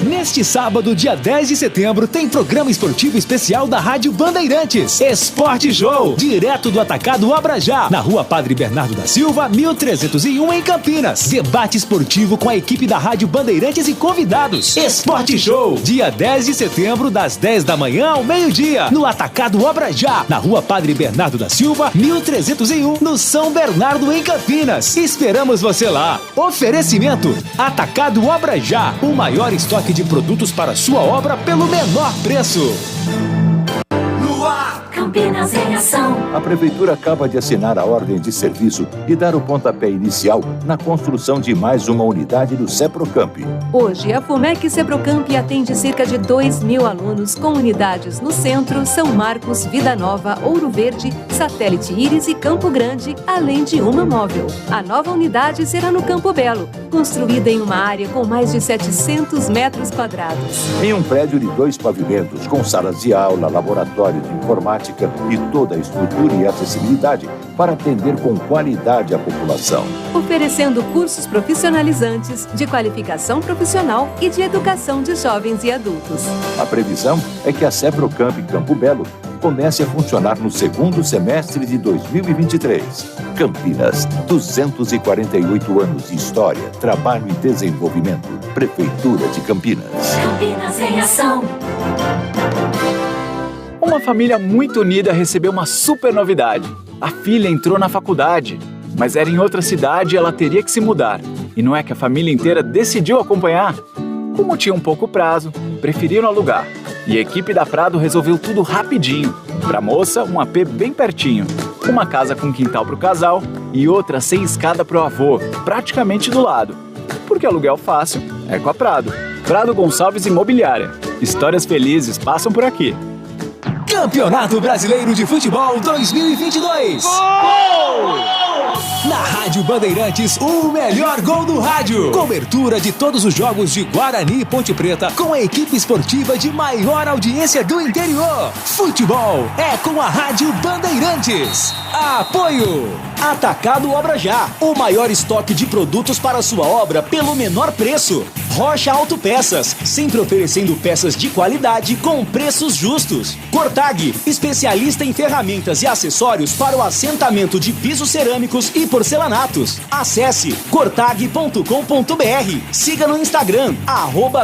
Neste sábado, dia 10 de setembro, tem programa esportivo especial da Rádio Bandeirantes. Esporte Show, direto do Atacado Abrajá, na Rua Padre Bernardo da Silva, 1301, em Campinas. Debate esportivo com a equipe da Rádio Bandeirantes e convidados. Esporte Show, dia 10 de setembro, das 10 da manhã ao meio-dia, no Atacado Abrajá, na Rua Padre Bernardo da Silva, 1301, no São Bernardo, em Campinas. Esperamos você lá. Oferecimento Atacado Abrajá, o maior estoque de produtos para sua obra pelo menor preço. No ar, Campinas em ação. A Prefeitura acaba de assinar a ordem de serviço e dar o pontapé inicial na construção de mais uma unidade do Seprocamp. Hoje, a FUMEC Seprocamp atende cerca de 2.000 alunos com unidades no Centro, São Marcos, Vida Nova, Ouro Verde, Satélite Íris e Campo Grande, além de uma móvel. A nova unidade será no Campo Belo, construída em uma área com mais de 700 metros quadrados. Em um prédio de 2 pavimentos, com salas de aula, laboratório de informática e toda a estrutura e acessibilidade para atender com qualidade a população. Oferecendo cursos profissionalizantes, de qualificação profissional e de educação de jovens e adultos. A previsão é que a Seprocamp Campo Belo comece a funcionar no segundo semestre de 2023. Campinas, 248 anos de história, trabalho e desenvolvimento. Prefeitura de Campinas. Campinas em ação. Uma família muito unida recebeu uma super novidade. A filha entrou na faculdade, mas era em outra cidade e ela teria que se mudar. E não é que a família inteira decidiu acompanhar? Como tinha um pouco prazo, preferiram alugar. E a equipe da Prado resolveu tudo rapidinho. Pra moça, um AP bem pertinho. Uma casa com quintal pro casal e outra sem escada pro avô, praticamente do lado. Porque aluguel fácil é com a Prado. Prado Gonçalves Imobiliária. Histórias felizes passam por aqui. Campeonato Brasileiro de Futebol 2022. Gol! Na Rádio Bandeirantes, o melhor gol do rádio. Cobertura de todos os jogos de Guarani e Ponte Preta com a equipe esportiva de maior audiência do interior. Futebol é com a Rádio Bandeirantes. Apoio Atacado Obra Já, o maior estoque de produtos para sua obra pelo menor preço. Rocha Autopeças, sempre oferecendo peças de qualidade com preços justos. Cortag, especialista em ferramentas e acessórios para o assentamento de pisos cerâmicos e porcelanatos. Acesse cortag.com.br. Siga no Instagram,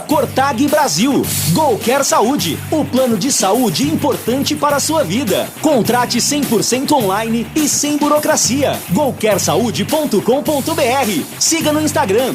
@Cortag Brasil. Golcare Saúde, o plano de saúde importante para a sua vida. Contrate 100% online e sem burocracia. golcaresaude.com.br. Siga no Instagram,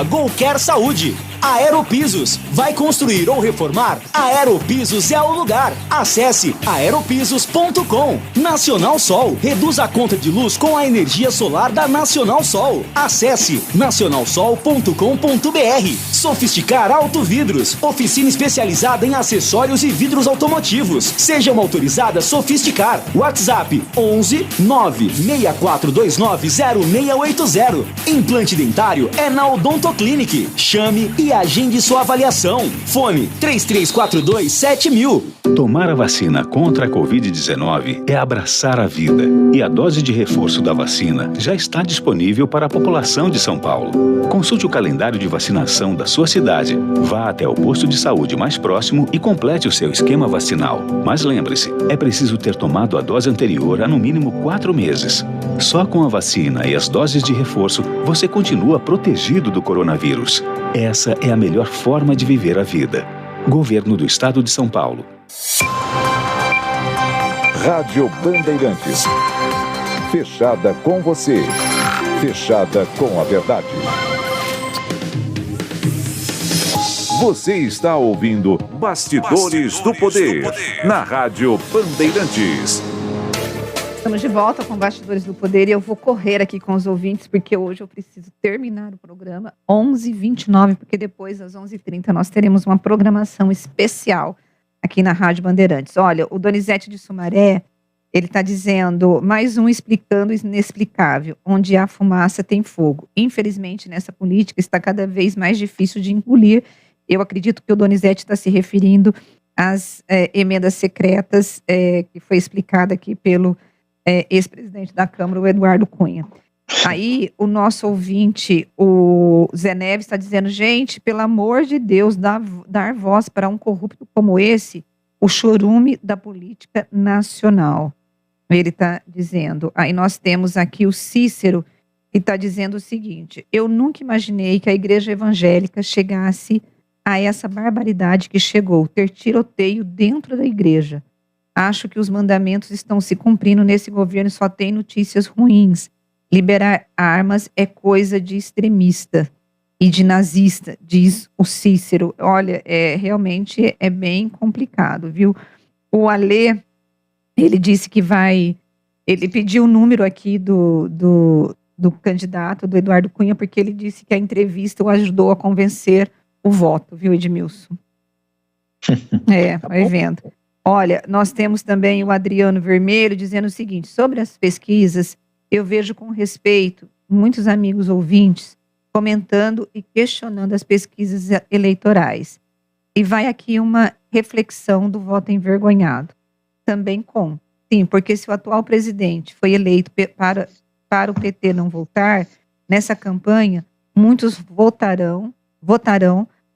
@Golcare Saúde. Aeropisos, vai construir ou reformar? Aeropisos é o lugar. Acesse aeropisos.com. Nacional Sol, reduz a conta de luz com a energia solar da Nacional Sol. Acesse nacionalsol.com.br. Sofisticar Autovidros, oficina especializada em acessórios e vidros automotivos. Seja uma autorizada Sofisticar. WhatsApp 11 96429 0680. Implante dentário é na Odontoclinic. Chame e agende sua avaliação. Fone 3342-7000. Tomar a vacina contra a Covid-19 é abraçar a vida. E a dose de reforço da vacina já está disponível para a população de São Paulo. Consulte o calendário de vacinação da sua cidade. Vá até o posto de saúde mais próximo e complete o seu esquema vacinal. Mas lembre-se, é preciso ter tomado a dose anterior há no mínimo 4 meses. Só com a vacina e as doses de reforço, você continua protegido do coronavírus. Essa é a melhor forma de viver a vida. Governo do Estado de São Paulo. Rádio Bandeirantes. Fechada com você. Fechada com a verdade. Você está ouvindo Bastidores do Poder, na Rádio Bandeirantes. Estamos de volta com Bastidores do Poder e eu vou correr aqui com os ouvintes, porque hoje eu preciso terminar o programa 11h29, porque depois, às 11h30, nós teremos uma programação especial aqui na Rádio Bandeirantes. Olha, o Donizete de Sumaré, ele está dizendo, mais um explicando o inexplicável, onde há fumaça tem fogo. Infelizmente, nessa política está cada vez mais difícil de engolir. Eu acredito que o Donizete está se referindo às emendas secretas que foi explicada aqui pelo ex-presidente da Câmara, o Eduardo Cunha. Aí, o nosso ouvinte, o Zé Neves, está dizendo, gente, pelo amor de Deus, dar voz para um corrupto como esse, o chorume da política nacional. Ele está dizendo. Aí nós temos aqui o Cícero, que está dizendo o seguinte, eu nunca imaginei que a igreja evangélica chegasse a essa barbaridade que chegou, ter tiroteio dentro da igreja. Acho que os mandamentos estão se cumprindo nesse governo, só tem notícias ruins. Liberar armas é coisa de extremista e de nazista, diz o Cícero. Olha, realmente é bem complicado, viu? O Alê Ele disse que ele pediu o número aqui do candidato, do Eduardo Cunha, porque ele disse que a entrevista o ajudou a convencer o voto, viu, Edmilson? Vai vendo. Olha, nós temos também o Adriano Vermelho dizendo o seguinte: sobre as pesquisas, eu vejo com respeito muitos amigos ouvintes comentando e questionando as pesquisas eleitorais. E vai aqui uma reflexão do voto envergonhado. Também sim, porque se o atual presidente foi eleito para o PT não voltar, nessa campanha, muitos votarão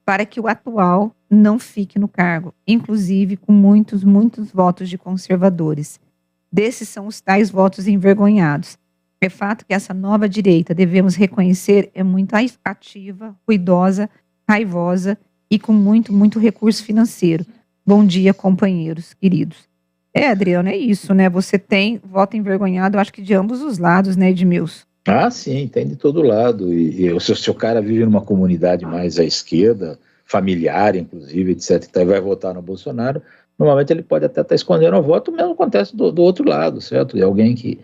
para que o atual não fique no cargo, inclusive com muitos votos de conservadores. Desses são os tais votos envergonhados. É fato que essa nova direita, devemos reconhecer, é muito ativa, ruidosa, raivosa e com muito recurso financeiro. Bom dia, companheiros queridos. Adriano, é isso, né? Você tem voto envergonhado, eu acho que de ambos os lados, né, Edmilson? Ah, sim, tem de todo lado. E se o cara vive numa comunidade mais à esquerda, familiar, inclusive, etc., e vai votar no Bolsonaro, normalmente ele pode até estar escondendo o voto, o mesmo acontece do outro lado, certo? É alguém que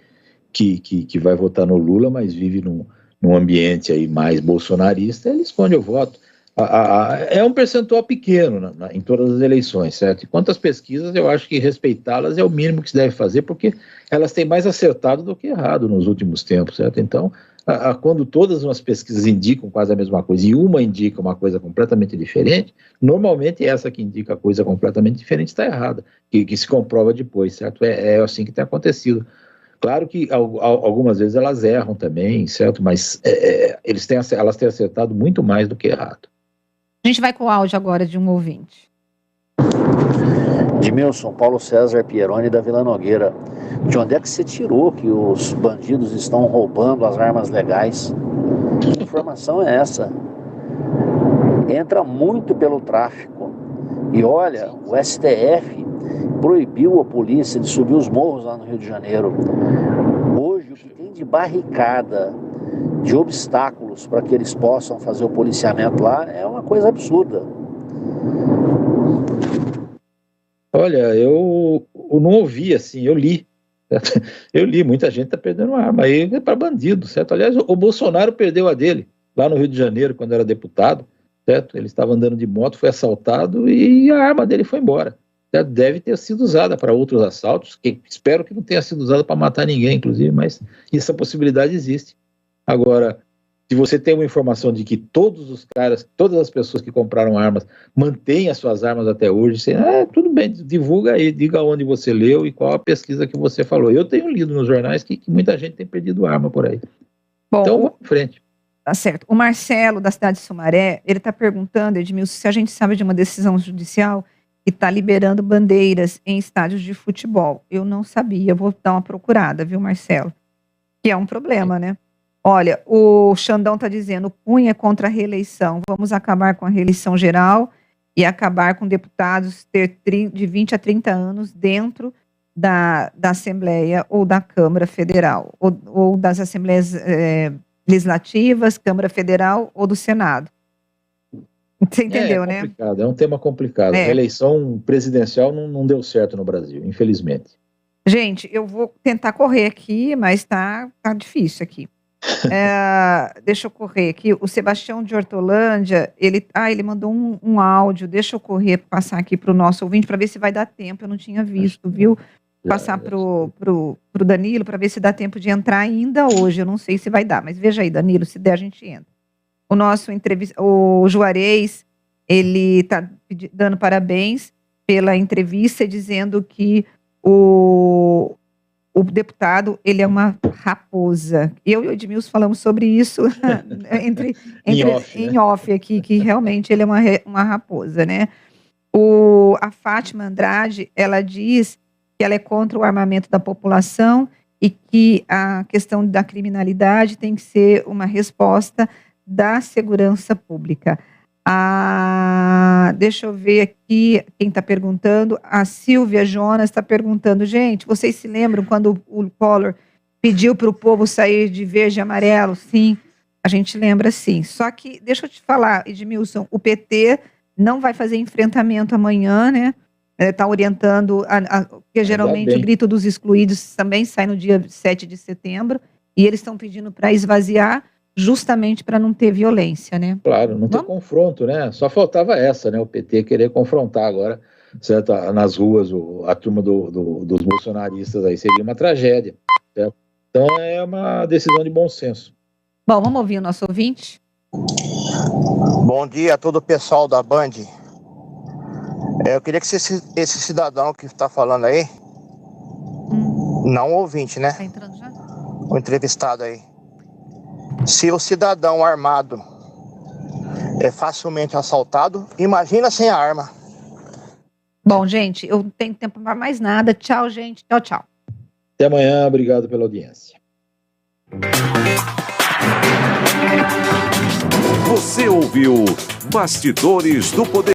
vai votar no Lula, mas vive num ambiente aí mais bolsonarista, ele esconde o voto. É um percentual pequeno em todas as eleições, certo? E quanto às pesquisas, eu acho que respeitá-las é o mínimo que se deve fazer, porque elas têm mais acertado do que errado nos últimos tempos, certo? Então, quando todas as pesquisas indicam quase a mesma coisa e uma indica uma coisa completamente diferente, normalmente essa que indica a coisa completamente diferente está errada, que se comprova depois, certo? É assim que tem acontecido. Claro que algumas vezes elas erram também, certo? Mas elas têm acertado muito mais do que errado. A gente vai com o áudio agora de um ouvinte. Edmilson, Paulo César Pieroni da Vila Nogueira. De onde é que você tirou que os bandidos estão roubando as armas legais? Que informação é essa? Entra muito pelo tráfico. E olha, o STF proibiu a polícia de subir os morros lá no Rio de Janeiro. Hoje, o que tem de barricada, de obstáculos para que eles possam fazer o policiamento lá, é uma coisa absurda. Olha, eu não ouvi assim, eu li. Certo? Eu li, muita gente está perdendo arma aí para bandido, certo? Aliás, o Bolsonaro perdeu a dele lá no Rio de Janeiro, quando era deputado, certo? Ele estava andando de moto, foi assaltado e a arma dele foi embora. Certo? Deve ter sido usada para outros assaltos, que espero que não tenha sido usada para matar ninguém, inclusive, mas essa possibilidade existe. Agora, se você tem uma informação de que todos os caras, todas as pessoas que compraram armas mantêm as suas armas até hoje, tudo bem, divulga aí, diga onde você leu e qual a pesquisa que você falou. Eu tenho lido nos jornais que muita gente tem perdido arma por aí. Bom, então, vamos em frente. Tá certo. O Marcelo, da cidade de Sumaré, ele está perguntando, Edmilson, se a gente sabe de uma decisão judicial que está liberando bandeiras em estádios de futebol. Eu não sabia, vou dar uma procurada, viu, Marcelo? Que é um problema, né? Olha, o Xandão está dizendo, Cunha é contra a reeleição. Vamos acabar com a reeleição geral e acabar com deputados ter de 20 a 30 anos dentro da Assembleia ou da Câmara Federal, ou das Assembleias Legislativas, Câmara Federal ou do Senado. Você entendeu, né? É um tema complicado. A reeleição presidencial não deu certo no Brasil, infelizmente. Gente, eu vou tentar correr aqui, mas tá difícil aqui. Deixa eu correr aqui. O Sebastião de Hortolândia, ele mandou um áudio. Deixa eu correr, passar aqui para o nosso ouvinte para ver se vai dar tempo. Eu não tinha visto, viu? Passar pro Danilo para ver se dá tempo de entrar ainda hoje. Eu não sei se vai dar, mas veja aí, Danilo, se der a gente entra. O nosso o Juarez, ele está dando parabéns pela entrevista, dizendo que o deputado, ele é uma raposa. Eu e o Edmilson falamos sobre isso em off aqui, que realmente ele é uma raposa, né? A Fátima Andrade, ela diz que ela é contra o armamento da população e que a questão da criminalidade tem que ser uma resposta da segurança pública. Deixa eu ver aqui quem está perguntando. A Silvia Jonas está perguntando, gente, vocês se lembram quando o Collor pediu para o povo sair de verde e amarelo? Sim, a gente lembra sim. Só que, deixa eu te falar, Edmilson, o PT não vai fazer enfrentamento amanhã, né? está orientando, porque geralmente o grito dos excluídos também sai no dia 7 de setembro, e eles estão pedindo para esvaziar, justamente para não ter violência, né? Claro, não ter confronto, né? Só faltava essa, né? O PT querer confrontar agora, certo? Nas ruas, a turma dos bolsonaristas aí, seria uma tragédia, certo? Então é uma decisão de bom senso. Bom, vamos ouvir o nosso ouvinte? Bom dia a todo o pessoal da Band. Eu queria que esse cidadão que está falando aí, não o ouvinte, né? Tá entrando já? O entrevistado aí. Se o cidadão armado é facilmente assaltado, imagina sem a arma. Bom, gente, eu não tenho tempo para mais nada. Tchau, gente. Tchau, tchau. Até amanhã. Obrigado pela audiência. Você ouviu Bastidores do Poder.